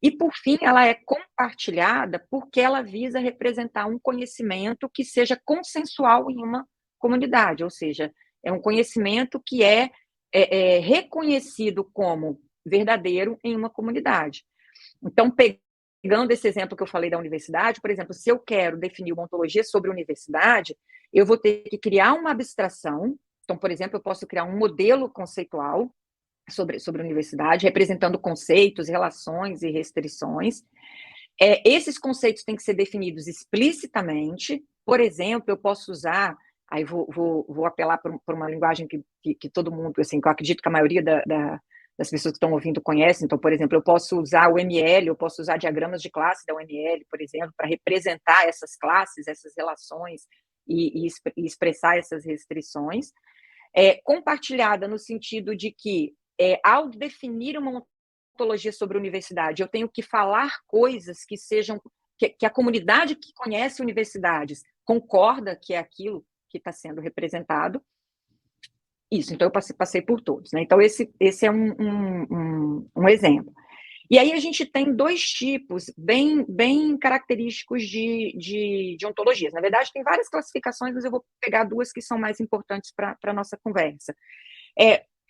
E, por fim, ela é compartilhada porque ela visa representar um conhecimento que seja consensual em uma comunidade, ou seja, é um conhecimento que é reconhecido como verdadeiro em uma comunidade. Então, pegando esse exemplo que eu falei da universidade, por exemplo, se eu quero definir uma ontologia sobre universidade, eu vou ter que criar uma abstração. Então, por exemplo, eu posso criar um modelo conceitual sobre a universidade, representando conceitos, relações e restrições. Esses conceitos têm que ser definidos explicitamente. Por exemplo, eu posso usar, aí vou apelar para uma linguagem que todo mundo, assim, que eu acredito que a maioria das pessoas que estão ouvindo conhecem. Então, por exemplo, eu posso usar o UML, eu posso usar diagramas de classe da UML, por exemplo, para representar essas classes, essas relações e expressar essas restrições. Compartilhada no sentido de que, ao definir uma ontologia sobre a universidade, eu tenho que falar coisas que sejam, que a comunidade que conhece universidades concorda que é aquilo que está sendo representado. Isso, então eu passei por todos, né? Então esse é um exemplo. E aí a gente tem dois tipos bem característicos de ontologias. Na verdade, tem várias classificações, mas eu vou pegar duas que são mais importantes para a nossa conversa.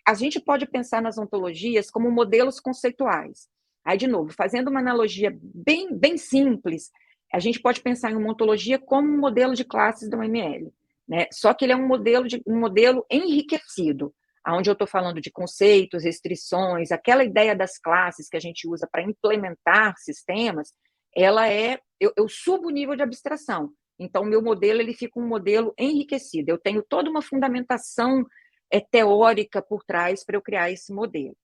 A gente pode pensar nas ontologias como modelos conceituais. Aí, de novo, fazendo uma analogia bem simples, a gente pode pensar em uma ontologia como um modelo de classes da UML, né? Só que ele é um modelo enriquecido, onde eu estou falando de conceitos, restrições, aquela ideia das classes que a gente usa para implementar sistemas, eu subo o nível de abstração. Então, o meu modelo ele fica um modelo enriquecido. Eu tenho toda uma fundamentação teórica por trás para eu criar esse modelo.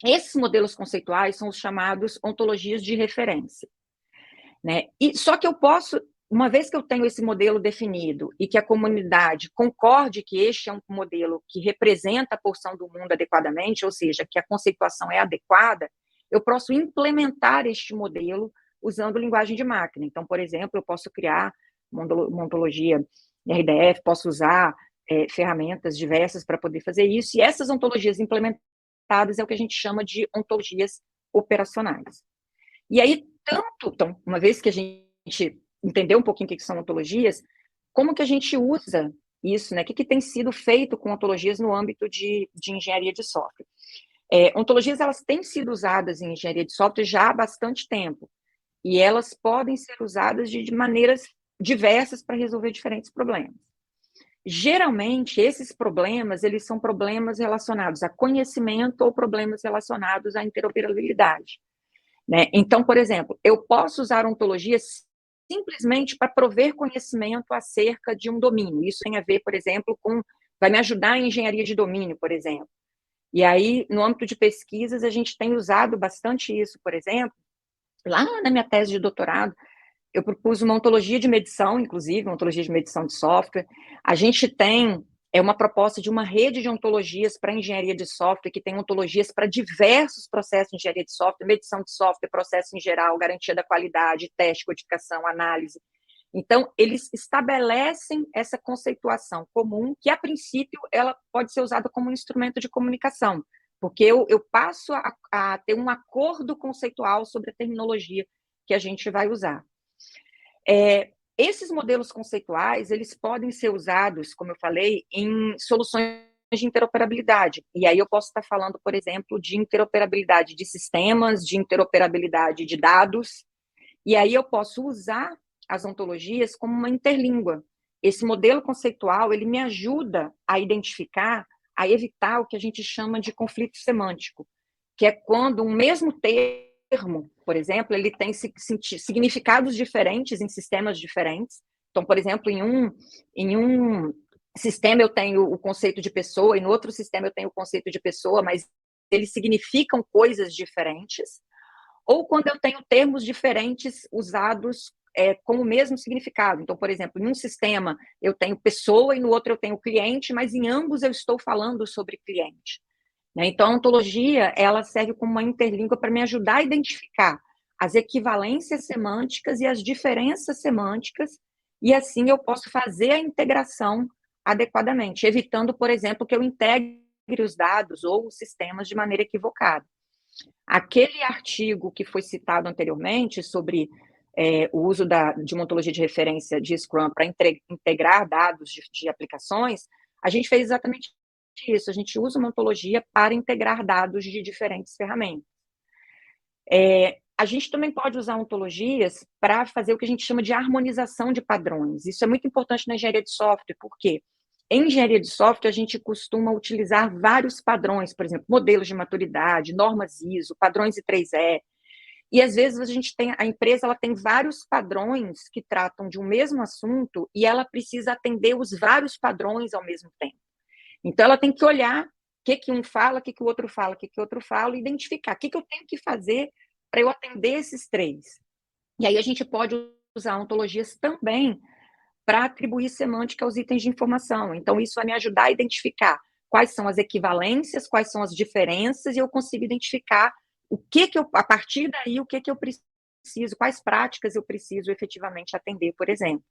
Esses modelos conceituais são os chamados ontologias de referência, né? Só que eu posso, uma vez que eu tenho esse modelo definido e que a comunidade concorde que este é um modelo que representa a porção do mundo adequadamente, ou seja, que a conceituação é adequada, eu posso implementar este modelo usando linguagem de máquina. Então, por exemplo, eu posso criar uma ontologia RDF, posso usar ferramentas diversas para poder fazer isso, e essas ontologias implementadas é o que a gente chama de ontologias operacionais. E aí, então, uma vez que a gente entendeu um pouquinho o que são ontologias, como que a gente usa isso, né? O que tem sido feito com ontologias no âmbito de engenharia de software? Ontologias, elas têm sido usadas em engenharia de software já há bastante tempo, e elas podem ser usadas de maneiras diversas para resolver diferentes problemas. Geralmente, esses problemas, eles são problemas relacionados a conhecimento ou problemas relacionados à interoperabilidade, né? Então, por exemplo, eu posso usar ontologias simplesmente para prover conhecimento acerca de um domínio. Isso tem a ver, por exemplo, vai me ajudar em engenharia de domínio, por exemplo. E aí, no âmbito de pesquisas, a gente tem usado bastante isso, por exemplo. Lá na minha tese de doutorado, eu propus uma ontologia de medição, inclusive, uma ontologia de medição de software. A gente tem é uma proposta de uma rede de ontologias para engenharia de software, que tem ontologias para diversos processos de engenharia de software, medição de software, processo em geral, garantia da qualidade, teste, codificação, análise. Então, eles estabelecem essa conceituação comum, que, a princípio, ela pode ser usada como um instrumento de comunicação, porque eu passo a ter um acordo conceitual sobre a terminologia que a gente vai usar. Esses modelos conceituais, eles podem ser usados, como eu falei, em soluções de interoperabilidade. E aí eu posso estar falando, por exemplo, de interoperabilidade de sistemas, de interoperabilidade de dados, e aí eu posso usar as ontologias como uma interlíngua. Esse modelo conceitual, ele me ajuda a identificar, a evitar o que a gente chama de conflito semântico, que é quando um mesmo termo, por exemplo, ele tem significados diferentes em sistemas diferentes. Então, por exemplo, em um sistema eu tenho o conceito de pessoa, e no outro sistema eu tenho o conceito de pessoa, mas eles significam coisas diferentes. Ou quando eu tenho termos diferentes usados com o mesmo significado. Então, por exemplo, em um sistema eu tenho pessoa e no outro eu tenho cliente, mas em ambos eu estou falando sobre cliente. Então, a ontologia, ela serve como uma interlíngua para me ajudar a identificar as equivalências semânticas e as diferenças semânticas, e assim eu posso fazer a integração adequadamente, evitando, por exemplo, que eu integre os dados ou os sistemas de maneira equivocada. Aquele artigo que foi citado anteriormente sobre o uso de uma ontologia de referência de Scrum para integrar dados de aplicações, a gente fez exatamente isso, a gente usa uma ontologia para integrar dados de diferentes ferramentas. A gente também pode usar ontologias para fazer o que a gente chama de harmonização de padrões. Isso é muito importante na engenharia de software, porque em engenharia de software a gente costuma utilizar vários padrões, por exemplo, modelos de maturidade, normas ISO, padrões I3E, e às vezes a empresa ela tem vários padrões que tratam de um mesmo assunto e ela precisa atender os vários padrões ao mesmo tempo. Então, ela tem que olhar o que um fala, o que o outro fala, o que o outro fala, e identificar o que eu tenho que fazer para eu atender esses três. E aí a gente pode usar ontologias também para atribuir semântica aos itens de informação. Então, isso vai me ajudar a identificar quais são as equivalências, quais são as diferenças, e eu consigo identificar a partir daí, o que eu preciso, quais práticas eu preciso efetivamente atender, por exemplo.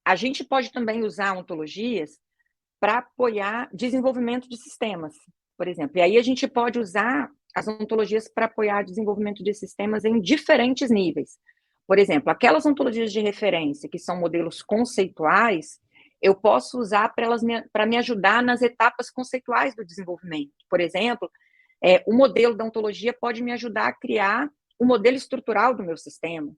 A gente pode também usar ontologias para apoiar desenvolvimento de sistemas, por exemplo. E aí a gente pode usar as ontologias para apoiar desenvolvimento de sistemas em diferentes níveis. Por exemplo, aquelas ontologias de referência, que são modelos conceituais, eu posso usar para me ajudar nas etapas conceituais do desenvolvimento. Por exemplo, o modelo da ontologia pode me ajudar a criar o modelo estrutural do meu sistema.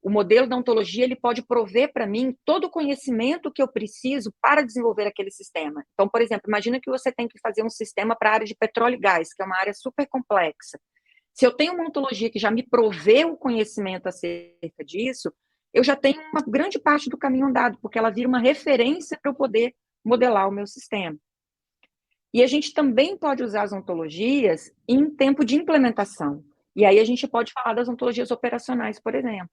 O modelo da ontologia ele pode prover para mim todo o conhecimento que eu preciso para desenvolver aquele sistema. Então, por exemplo, imagina que você tem que fazer um sistema para a área de petróleo e gás, que é uma área super complexa. Se eu tenho uma ontologia que já me provê o conhecimento acerca disso, eu já tenho uma grande parte do caminho andado, porque ela vira uma referência para eu poder modelar o meu sistema. E a gente também pode usar as ontologias em tempo de implementação. E aí a gente pode falar das ontologias operacionais, por exemplo.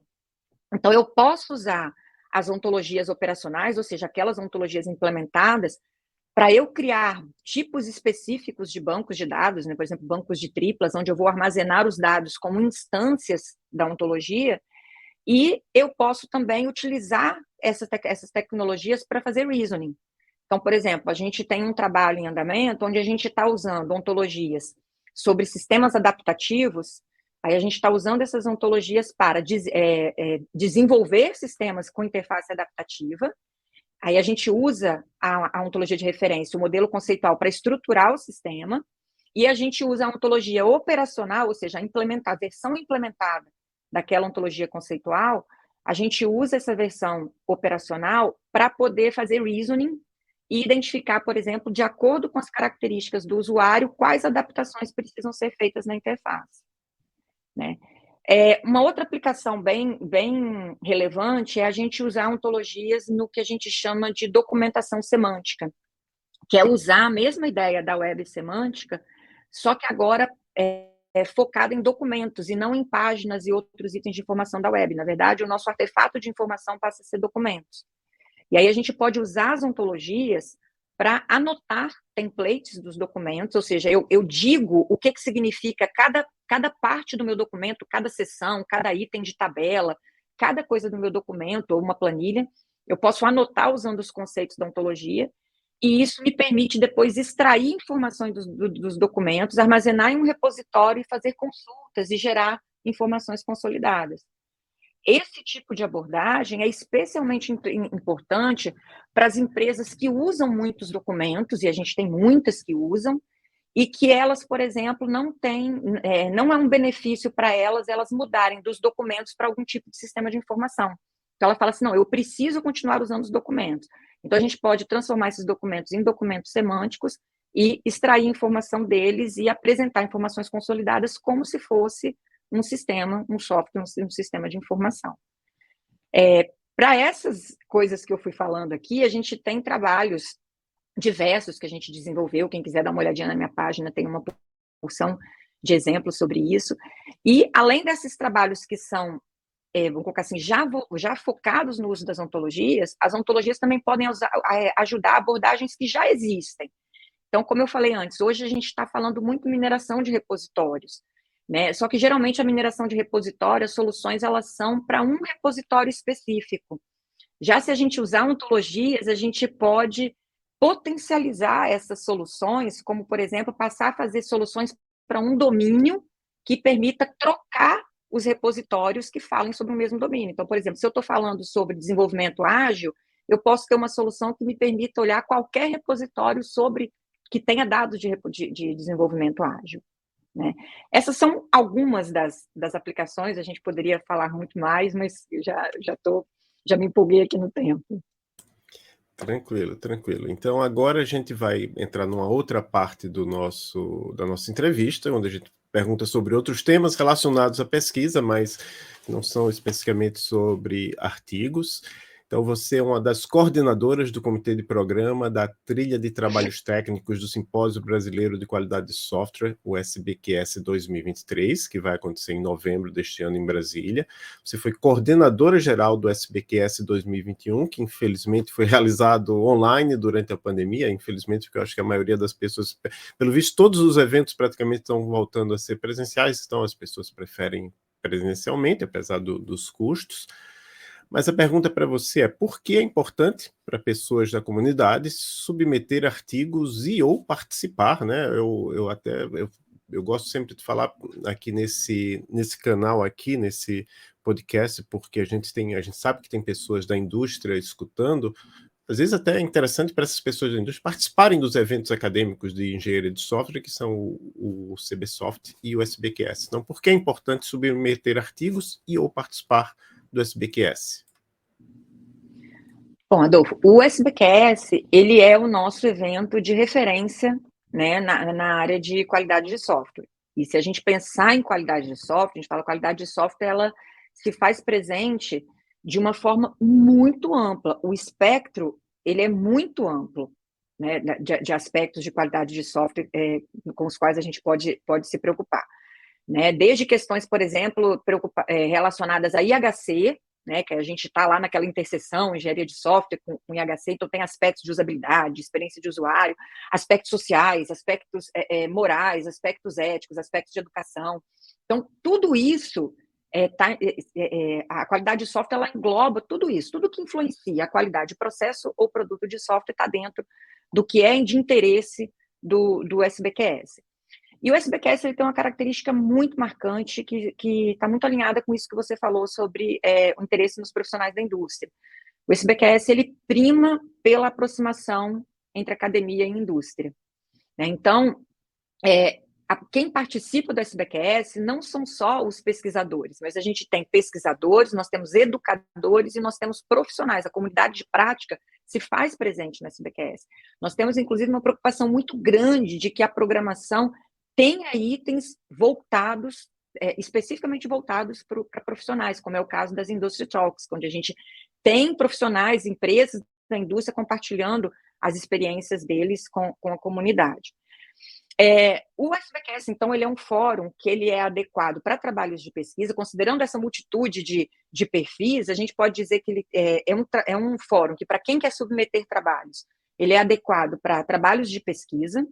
Então, eu posso usar as ontologias operacionais, ou seja, aquelas ontologias implementadas, para eu criar tipos específicos de bancos de dados, né? Por exemplo, bancos de triplas, onde eu vou armazenar os dados como instâncias da ontologia, e eu posso também utilizar essas tecnologias para fazer reasoning. Então, por exemplo, a gente tem um trabalho em andamento onde a gente está usando ontologias sobre sistemas adaptativos. Aí a gente está usando essas ontologias para desenvolver sistemas com interface adaptativa. Aí a gente usa a ontologia de referência, o modelo conceitual, para estruturar o sistema. E a gente usa a ontologia operacional, ou seja, a versão implementada daquela ontologia conceitual. A gente usa essa versão operacional para poder fazer reasoning e identificar, por exemplo, de acordo com as características do usuário, quais adaptações precisam ser feitas na interface. Né? Uma outra aplicação bem relevante é a gente usar ontologias no que a gente chama de documentação semântica, que é usar a mesma ideia da web semântica, só que agora focada em documentos e não em páginas e outros itens de informação da web. Na verdade, o nosso artefato de informação passa a ser documentos. E aí a gente pode usar as ontologias para anotar templates dos documentos, ou seja, eu digo o que significa cada parte do meu documento, cada seção, cada item de tabela, cada coisa do meu documento, ou uma planilha, eu posso anotar usando os conceitos da ontologia, e isso me permite depois extrair informações dos documentos, armazenar em um repositório e fazer consultas e gerar informações consolidadas. Esse tipo de abordagem é especialmente importante para as empresas que usam muitos documentos, e a gente tem muitas que usam, e que elas, por exemplo, não é um benefício para elas mudarem dos documentos para algum tipo de sistema de informação. Então, ela fala assim, não, eu preciso continuar usando os documentos. Então, a gente pode transformar esses documentos em documentos semânticos e extrair informação deles e apresentar informações consolidadas como se fosse um sistema, um software, um sistema de informação. Para essas coisas que eu fui falando aqui, a gente tem trabalhos diversos que a gente desenvolveu. Quem quiser dar uma olhadinha na minha página, tem uma porção de exemplos sobre isso. E, além desses trabalhos que são, vamos colocar assim, já focados no uso das ontologias, as ontologias também podem ajudar abordagens que já existem. Então, como eu falei antes, hoje a gente está falando muito em mineração de repositórios, né? Só que, geralmente, a mineração de repositório, as soluções, elas são para um repositório específico. Já se a gente usar ontologias, a gente pode potencializar essas soluções, como, por exemplo, passar a fazer soluções para um domínio que permita trocar os repositórios que falem sobre o mesmo domínio. Então, por exemplo, se eu estou falando sobre desenvolvimento ágil, eu posso ter uma solução que me permita olhar qualquer repositório que tenha dados de desenvolvimento ágil, né? Essas são algumas das aplicações, a gente poderia falar muito mais, mas eu já me empolguei aqui no tempo. Tranquilo, tranquilo. Então, agora a gente vai entrar numa outra parte da nossa entrevista, onde a gente pergunta sobre outros temas relacionados à pesquisa, mas não são especificamente sobre artigos. Então, você é uma das coordenadoras do Comitê de Programa da Trilha de Trabalhos Técnicos do Simpósio Brasileiro de Qualidade de Software, o SBQS 2023, que vai acontecer em novembro deste ano em Brasília. Você foi coordenadora geral do SBQS 2021, que infelizmente foi realizado online durante a pandemia, infelizmente, porque eu acho que a maioria das pessoas, pelo visto, todos os eventos praticamente estão voltando a ser presenciais, então as pessoas preferem presencialmente, apesar dos custos. Mas a pergunta para você é: por que é importante para pessoas da comunidade submeter artigos e ou participar, né? Eu gosto sempre de falar aqui nesse canal aqui, nesse podcast, porque a gente sabe que tem pessoas da indústria escutando. Às vezes até é interessante para essas pessoas da indústria participarem dos eventos acadêmicos de engenharia de software, que são o CBSoft e o SBQS. Então, por que é importante submeter artigos e ou participar do SBQS? Bom, Adolfo, o SBQS, ele é o nosso evento de referência, né, na área de qualidade de software. E se a gente pensar em qualidade de software, a gente fala qualidade de software, ela se faz presente de uma forma muito ampla. O espectro, ele é muito amplo, né, de aspectos de qualidade de software com os quais a gente pode se preocupar, né? Desde questões, por exemplo, relacionadas a IHC, né, que a gente está lá naquela interseção, engenharia de software com IHC, então tem aspectos de usabilidade, experiência de usuário, aspectos sociais, aspectos morais, aspectos éticos, aspectos de educação. Então, tudo isso, a qualidade de software, ela engloba tudo isso, tudo que influencia a qualidade de processo ou produto de software está dentro do que é de interesse do SBQS. E o SBQS, ele tem uma característica muito marcante que está muito alinhada com isso que você falou sobre o interesse nos profissionais da indústria. O SBQS, ele prima pela aproximação entre academia e indústria, né? Então, quem participa do SBQS não são só os pesquisadores, mas a gente tem pesquisadores, nós temos educadores e nós temos profissionais. A comunidade de prática se faz presente no SBQS. Nós temos, inclusive, uma preocupação muito grande de que a programação tenha itens voltados, especificamente voltados para profissionais, como é o caso das Industry Talks, onde a gente tem profissionais, empresas da indústria compartilhando as experiências deles com a comunidade. O SBQS, então, ele é um fórum que ele é adequado para trabalhos de pesquisa, considerando essa multitude de perfis, a gente pode dizer que ele é um fórum que, para quem quer submeter trabalhos, ele é adequado para trabalhos de pesquisa.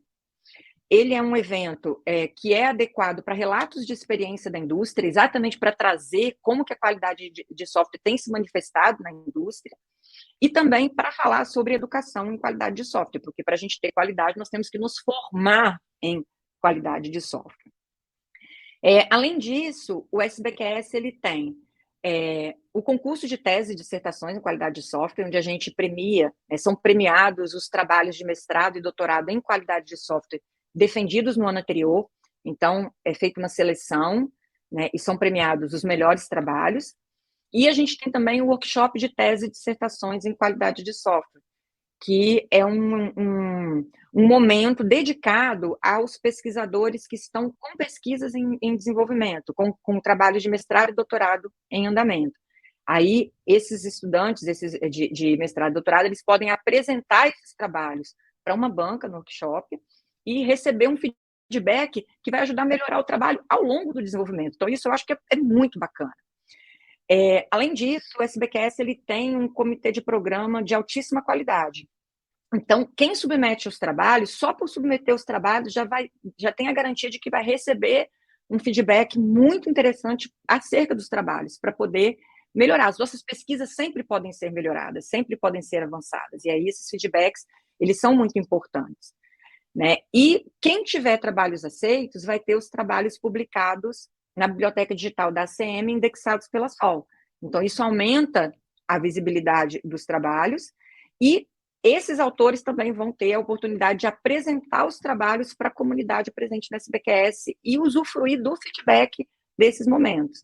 Ele é um evento que é adequado para relatos de experiência da indústria, exatamente para trazer como que a qualidade de software tem se manifestado na indústria, e também para falar sobre educação em qualidade de software, porque para a gente ter qualidade, nós temos que nos formar em qualidade de software. Além disso, o SBQS ele tem o concurso de tese e dissertações em qualidade de software, onde a gente premia, são premiados os trabalhos de mestrado e doutorado em qualidade de software defendidos no ano anterior. Então, é feita uma seleção, né, e são premiados os melhores trabalhos. E a gente tem também o workshop de tese e dissertações em qualidade de software, que é um momento dedicado aos pesquisadores que estão com pesquisas em desenvolvimento, com trabalhos de mestrado e doutorado em andamento. Aí, esses estudantes de mestrado e doutorado, eles podem apresentar esses trabalhos para uma banca no workshop e receber um feedback que vai ajudar a melhorar o trabalho ao longo do desenvolvimento. Então, isso eu acho que é muito bacana. Além disso, o SBQS ele tem um comitê de programa de altíssima qualidade. Então, quem submete os trabalhos, só por submeter os trabalhos, já tem a garantia de que vai receber um feedback muito interessante acerca dos trabalhos, para poder melhorar. As nossas pesquisas sempre podem ser melhoradas, sempre podem ser avançadas, e aí esses feedbacks, eles são muito importantes, né? E quem tiver trabalhos aceitos, vai ter os trabalhos publicados na biblioteca digital da ACM, indexados pela SOL. Então, isso aumenta a visibilidade dos trabalhos, e esses autores também vão ter a oportunidade de apresentar os trabalhos para a comunidade presente na SBQS e usufruir do feedback desses momentos,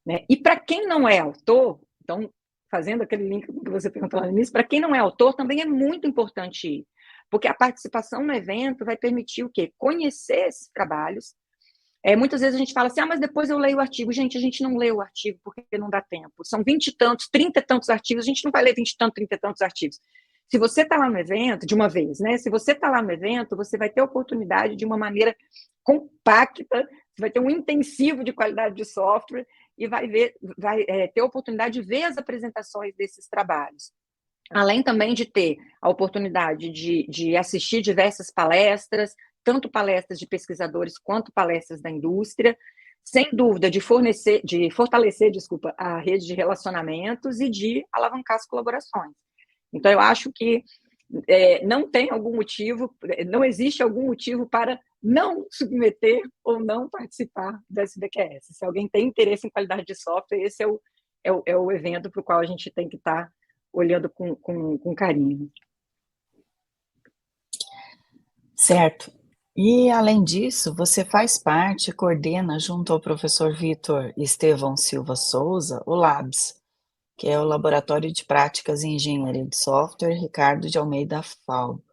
né? E para quem não é autor, então, fazendo aquele link que você perguntou lá no início, para quem não é autor, também é muito importante ir, porque a participação no evento vai permitir o quê? Conhecer esses trabalhos. Muitas vezes a gente fala assim, mas depois eu leio o artigo. Gente, a gente não lê o artigo porque não dá tempo. São 20 e tantos, 30 e tantos artigos, a gente não vai ler 20 e tantos, 30 e tantos artigos. Se você está lá no evento, de uma vez, né? Se você está lá no evento, você vai ter a oportunidade de uma maneira compacta, você vai ter um intensivo de qualidade de software e vai ter a oportunidade de ver as apresentações desses trabalhos. Além também de ter a oportunidade de assistir diversas palestras, tanto palestras de pesquisadores quanto palestras da indústria, sem dúvida de fortalecer, a rede de relacionamentos e de alavancar as colaborações. Então, eu acho que não existe algum motivo para não submeter ou não participar da SBQS. Se alguém tem interesse em qualidade de software, esse é o evento para o qual a gente tem que estar olhando com carinho. Certo. E, além disso, você faz parte, coordena, junto ao professor Vitor Estevão Silva Souza, o LABS, que é o Laboratório de Práticas em Engenharia de Software Ricardo de Almeida Falbo.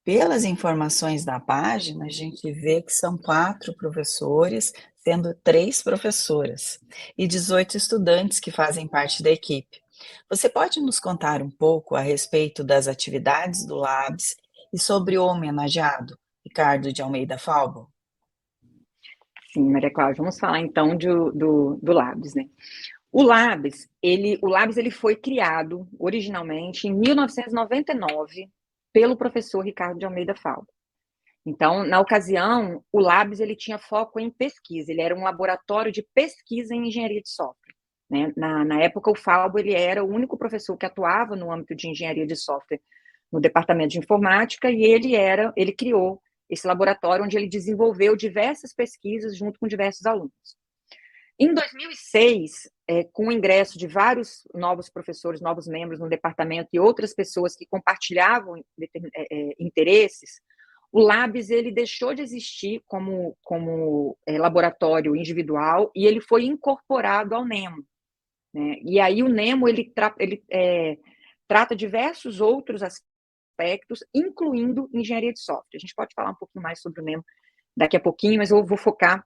Pelas informações da página, a gente vê que são 4 professores, sendo 3 professoras, e 18 estudantes que fazem parte da equipe. Você pode nos contar um pouco a respeito das atividades do LABS e sobre o homenageado, Ricardo de Almeida Falbo? Sim, Maria Cláudia, vamos falar então do LABS, né? O LABS ele foi criado originalmente em 1999 pelo professor Ricardo de Almeida Falbo. Então, na ocasião, o LABS ele tinha foco em pesquisa, ele era um laboratório de pesquisa em engenharia de software, né? Na época, o Falbo ele era o único professor que atuava no âmbito de engenharia de software no departamento de informática, e ele criou esse laboratório onde ele desenvolveu diversas pesquisas junto com diversos alunos. Em 2006, com o ingresso de vários novos professores, novos membros no departamento e outras pessoas que compartilhavam interesses, o LABS ele deixou de existir como laboratório individual e ele foi incorporado ao NEMO, né? E aí o NEMO ele trata diversos outros aspectos, incluindo engenharia de software. A gente pode falar um pouquinho mais sobre o NEMO daqui a pouquinho, mas eu vou focar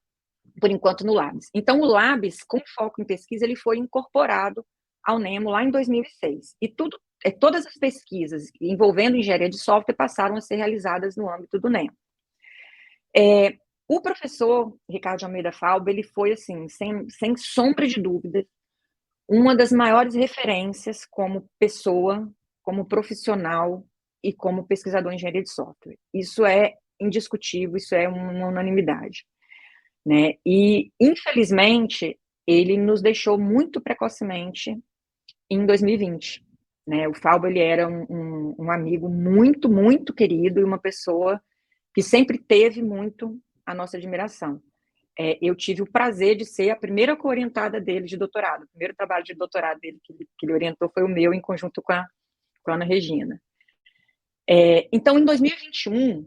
por enquanto no LABS. Então, o LABS, com foco em pesquisa, ele foi incorporado ao NEMO lá em 2006. E todas as pesquisas envolvendo engenharia de software passaram a ser realizadas no âmbito do NEMO. O professor Ricardo de Almeida Falbo, ele foi, assim, sem sombra de dúvida, uma das maiores referências como pessoa, como profissional e como pesquisador em engenharia de software. Isso é indiscutível, isso é uma unanimidade, né? E, infelizmente, ele nos deixou muito precocemente em 2020, né? O Falbo, ele era um amigo muito, muito querido e uma pessoa que sempre teve muito a nossa admiração. Eu tive o prazer de ser a primeira co-orientada dele de doutorado. O primeiro trabalho de doutorado dele que ele orientou foi o meu, em conjunto com a Ana Regina. Então, em 2021,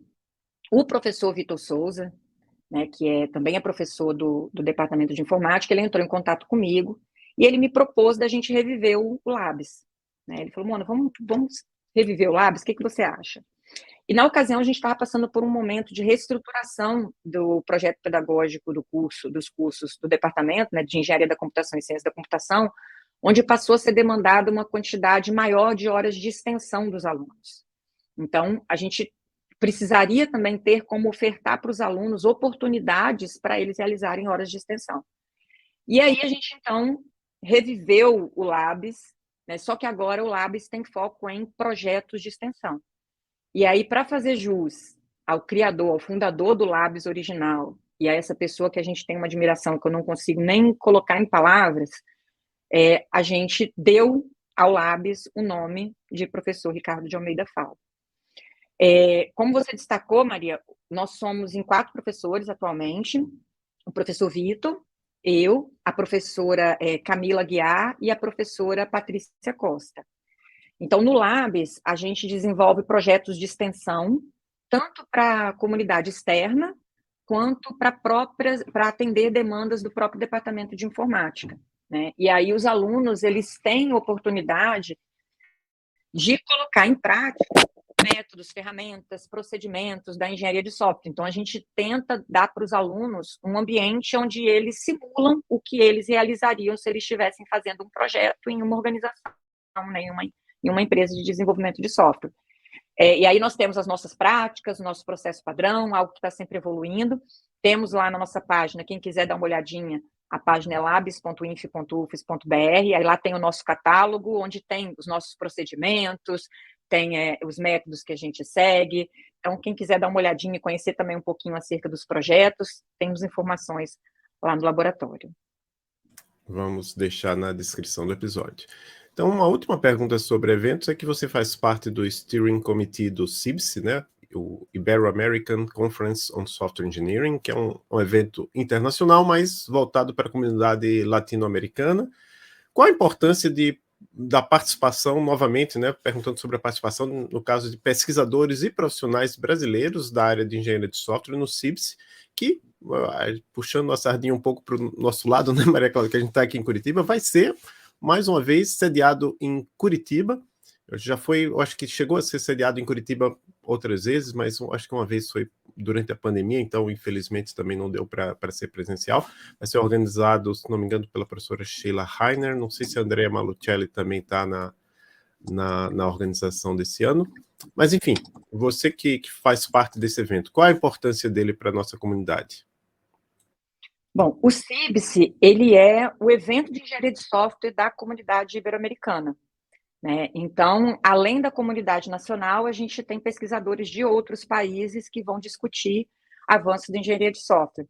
o professor Vitor Souza, né, que também é professor do Departamento de Informática, ele entrou em contato comigo e ele me propôs da gente reviver o Labs. Né? Ele falou, Mona, vamos reviver o Labs, o que você acha? E, na ocasião, a gente estava passando por um momento de reestruturação do projeto pedagógico dos cursos do departamento, né, de Engenharia da Computação e Ciência da Computação, onde passou a ser demandada uma quantidade maior de horas de extensão dos alunos. Então, a gente precisaria também ter como ofertar para os alunos oportunidades para eles realizarem horas de extensão. E aí a gente, então, reviveu o Labs, né, só que agora o Labs tem foco em projetos de extensão. E aí, para fazer jus ao criador, ao fundador do Labs original, e a essa pessoa que a gente tem uma admiração que eu não consigo nem colocar em palavras, a gente deu ao Labs o nome de professor Ricardo de Almeida Falbo. Como você destacou, Maria, nós somos em 4 professores atualmente, o professor Vitor, eu, a professora Camila Guiar e a professora Patrícia Costa. Então, no Labs, a gente desenvolve projetos de extensão, tanto para a comunidade externa, quanto para atender demandas do próprio departamento de informática, né? E aí os alunos, eles têm oportunidade de colocar em prática métodos, ferramentas, procedimentos da engenharia de software. Então, a gente tenta dar para os alunos um ambiente onde eles simulam o que eles realizariam se eles estivessem fazendo um projeto em uma organização, né, em uma empresa de desenvolvimento de software. E aí nós temos as nossas práticas, o nosso processo padrão, algo que está sempre evoluindo. Temos lá na nossa página, quem quiser dar uma olhadinha, a página é labs.inf.ufes.br, aí lá tem o nosso catálogo, onde tem os nossos procedimentos, tem os métodos que a gente segue. Então, quem quiser dar uma olhadinha e conhecer também um pouquinho acerca dos projetos, temos informações lá no laboratório. Vamos deixar na descrição do episódio. Então, uma última pergunta sobre eventos é que você faz parte do Steering Committee do CIBSE, né? O Ibero-American Conference on Software Engineering, que é um evento internacional, mas voltado para a comunidade latino-americana. Qual a importância da participação, novamente, né? Perguntando sobre a participação, no caso de pesquisadores e profissionais brasileiros da área de engenharia de software no CIBSE, que, puxando a sardinha um pouco para o nosso lado, né, Maria Cláudia, que a gente está aqui em Curitiba, vai ser, mais uma vez, sediado em Curitiba. Eu acho que chegou a ser sediado em Curitiba outras vezes, mas acho que uma vez foi durante a pandemia, então, infelizmente, também não deu para ser presencial. Vai ser organizado, se não me engano, pela professora Sheila Heiner. Não sei se a Andrea Malucelli também está na organização desse ano. Mas, enfim, você que faz parte desse evento, qual a importância dele para a nossa comunidade? Bom, o CIBSE, ele é o evento de engenharia de software da comunidade ibero-americana, né? Então, além da comunidade nacional, a gente tem pesquisadores de outros países que vão discutir avanços da engenharia de software.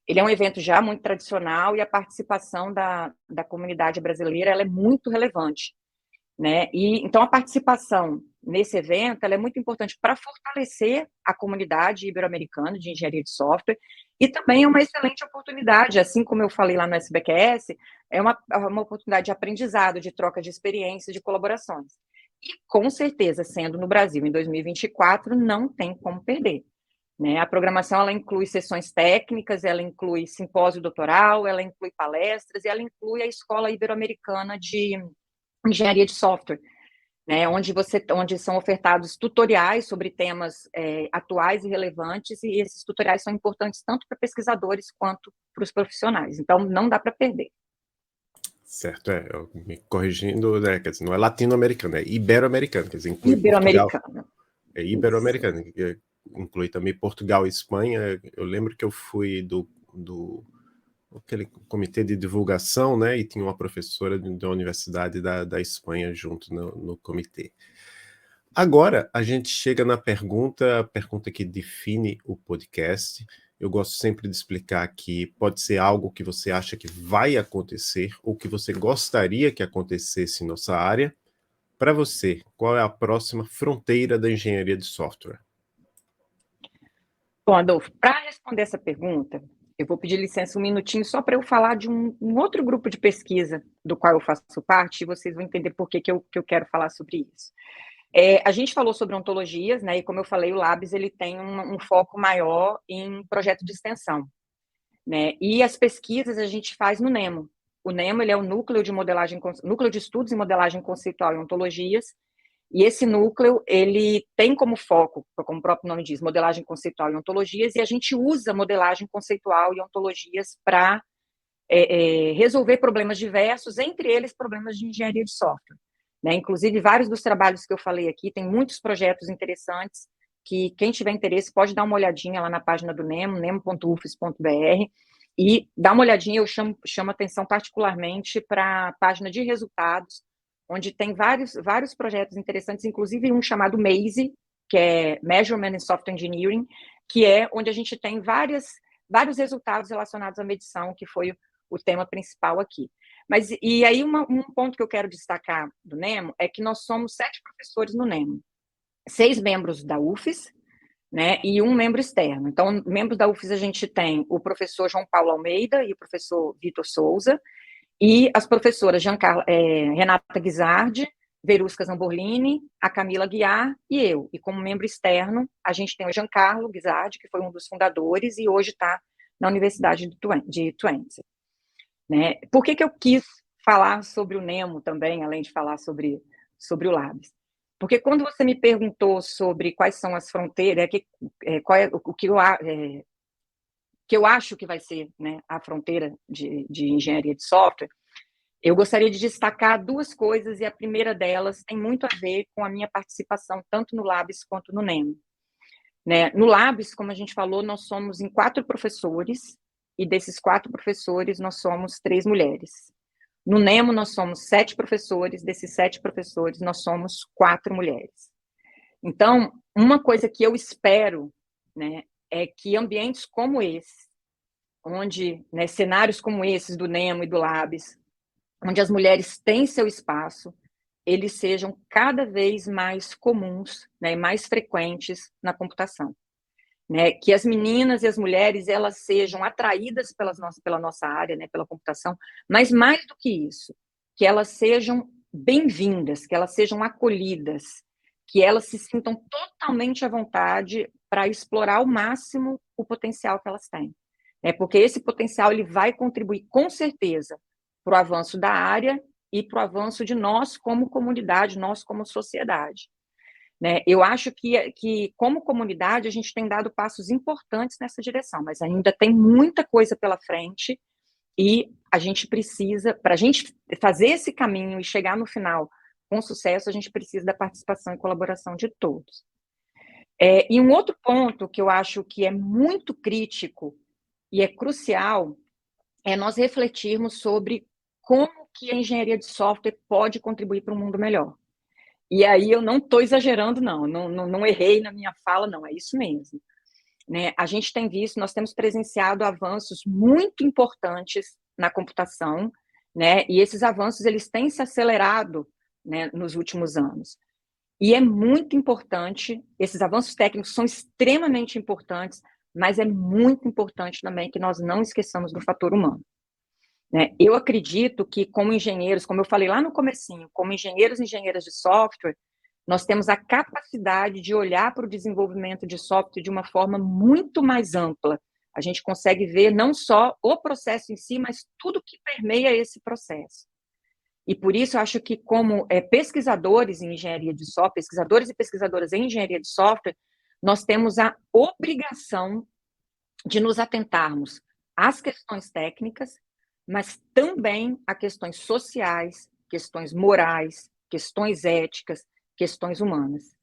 Ele é um evento já muito tradicional e a participação da comunidade brasileira ela é muito relevante, né? E então a participação nesse evento ela é muito importante para fortalecer a comunidade ibero-americana de engenharia de software e também é uma excelente oportunidade, assim como eu falei lá no SBQS, é uma oportunidade de aprendizado, de troca de experiências, de colaborações. E com certeza, sendo no Brasil em 2024, não tem como perder, né? A programação ela inclui sessões técnicas, ela inclui simpósio doutoral, ela inclui palestras e ela inclui a Escola Ibero-Americana de Engenharia de Software, né, onde são ofertados tutoriais sobre temas atuais e relevantes, e esses tutoriais são importantes tanto para pesquisadores quanto para os profissionais. Então, não dá para perder. Certo, me corrigindo, né, quer dizer, não é latino-americano, é ibero-americano, quer dizer, inclui Ibero-americano. Portugal. É ibero-americano, inclui também Portugal e Espanha. Eu lembro que eu fui aquele comitê de divulgação, né, e tinha uma professora da Universidade da Espanha junto no comitê. Agora, a gente chega na pergunta, a pergunta que define o podcast. Eu gosto sempre de explicar que pode ser algo que você acha que vai acontecer ou que você gostaria que acontecesse em nossa área. Para você, qual é a próxima fronteira da engenharia de software? Bom, Adolfo, para responder essa pergunta, eu vou pedir licença um minutinho só para eu falar de um outro grupo de pesquisa do qual eu faço parte, e vocês vão entender por que eu quero falar sobre isso. A gente falou sobre ontologias, né? E como eu falei, o Labs ele tem um foco maior em projeto de extensão, né? E as pesquisas a gente faz no NEMO. O NEMO ele é o núcleo de estudos em modelagem conceitual e ontologias. E esse núcleo ele tem como foco, como o próprio nome diz, modelagem conceitual e ontologias. E a gente usa modelagem conceitual e ontologias para resolver problemas diversos, entre eles problemas de engenharia de software. Né? Inclusive, vários dos trabalhos que eu falei aqui, tem muitos projetos interessantes que quem tiver interesse pode dar uma olhadinha lá na página do NEMO, nemo.ufes.br, e dar uma olhadinha, eu chamo atenção particularmente para a página de resultados, onde tem vários projetos interessantes, inclusive um chamado MASE, que é Measurement in Software Engineering, que é onde a gente tem vários resultados relacionados à medição, que foi o tema principal aqui. Mas, e aí, um ponto que eu quero destacar do NEMO é que nós somos 7 professores no NEMO, 6 membros da UFES, né, e 1 membro externo. Então, membros da UFES a gente tem o professor João Paulo Almeida e o professor Vitor Souza, e as professoras Renata Guizardi, Verusca Zamborlini, a Camila Guiar e eu. E como membro externo, a gente tem o Giancarlo Guizardi, que foi um dos fundadores e hoje está na Universidade de Twente. Né? Por que eu quis falar sobre o NEMO também, além de falar sobre o Labs? Porque quando você me perguntou sobre quais são as fronteiras, qual é o que eu acho que vai ser, né, a fronteira de engenharia de software, eu gostaria de destacar 2 coisas, e a primeira delas tem muito a ver com a minha participação tanto no Labs quanto no NEMO. Né? No Labs, como a gente falou, nós somos em 4 professores, e desses 4 professores nós somos 3 mulheres. No NEMO nós somos 7 professores, desses 7 professores nós somos 4 mulheres. Então, uma coisa que eu espero, né, é que ambientes como esse, onde, né, cenários como esses do NEMO e do Labs, onde as mulheres têm seu espaço, eles sejam cada vez mais comuns, né, mais frequentes na computação. Né, que as meninas e as mulheres elas sejam atraídas pela nossa área, né, pela computação, mas mais do que isso, que elas sejam bem-vindas, que elas sejam acolhidas, que elas se sintam totalmente à vontade para explorar ao máximo o potencial que elas têm. Né, porque esse potencial ele vai contribuir com certeza para o avanço da área e para o avanço de nós como comunidade, nós como sociedade. Né? Eu acho que, como comunidade, a gente tem dado passos importantes nessa direção, mas ainda tem muita coisa pela frente e a gente precisa, para a gente fazer esse caminho e chegar no final com sucesso, a gente precisa da participação e colaboração de todos. E um outro ponto que eu acho que é muito crítico e é crucial é nós refletirmos sobre como que a engenharia de software pode contribuir para um mundo melhor. E aí eu não estou exagerando, não errei na minha fala, não, é isso mesmo. Né? A gente tem visto, nós temos presenciado avanços muito importantes na computação, né? E esses avanços eles têm se acelerado, né, nos últimos anos. E é muito importante, esses avanços técnicos são extremamente importantes, mas é muito importante também que nós não esqueçamos do fator humano. Né? Eu acredito que, como engenheiros, como eu falei lá no comecinho, como engenheiros e engenheiras de software, nós temos a capacidade de olhar para o desenvolvimento de software de uma forma muito mais ampla. A gente consegue ver não só o processo em si, mas tudo que permeia esse processo. E por isso eu acho que, como pesquisadores em engenharia de software, pesquisadores e pesquisadoras em engenharia de software, nós temos a obrigação de nos atentarmos às questões técnicas, mas também a questões sociais, questões morais, questões éticas, questões humanas.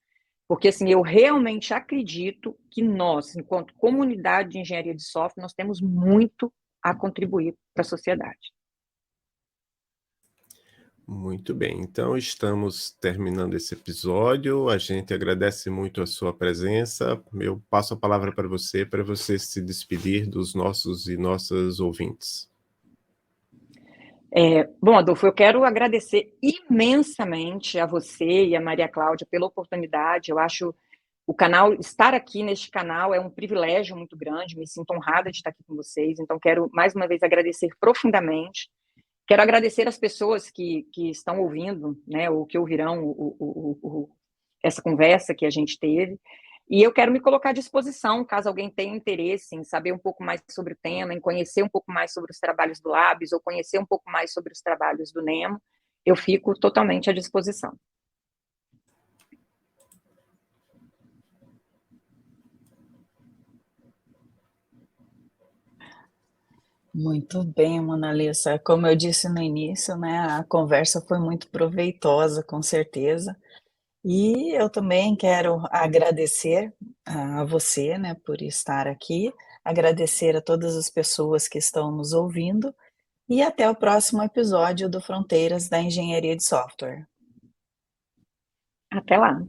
Porque, assim, eu realmente acredito que nós, enquanto comunidade de engenharia de software, nós temos muito a contribuir para a sociedade. Muito bem, então estamos terminando esse episódio. A gente agradece muito a sua presença. Eu passo a palavra para você se despedir dos nossos e nossas ouvintes. Bom, Adolfo, eu quero agradecer imensamente a você e a Maria Cláudia pela oportunidade. Eu acho o canal, estar aqui neste canal é um privilégio muito grande, me sinto honrada de estar aqui com vocês, então quero mais uma vez agradecer profundamente. Quero agradecer as pessoas que estão ouvindo, né, ou que ouvirão essa conversa que a gente teve. E eu quero me colocar à disposição, caso alguém tenha interesse em saber um pouco mais sobre o tema, em conhecer um pouco mais sobre os trabalhos do Labs, ou conhecer um pouco mais sobre os trabalhos do Nemo, eu fico totalmente à disposição. Muito bem, Mona Lisa. Como eu disse no início, né, a conversa foi muito proveitosa, com certeza. E eu também quero agradecer a você, né, por estar aqui, agradecer a todas as pessoas que estão nos ouvindo e até o próximo episódio do Fronteiras da Engenharia de Software. Até lá!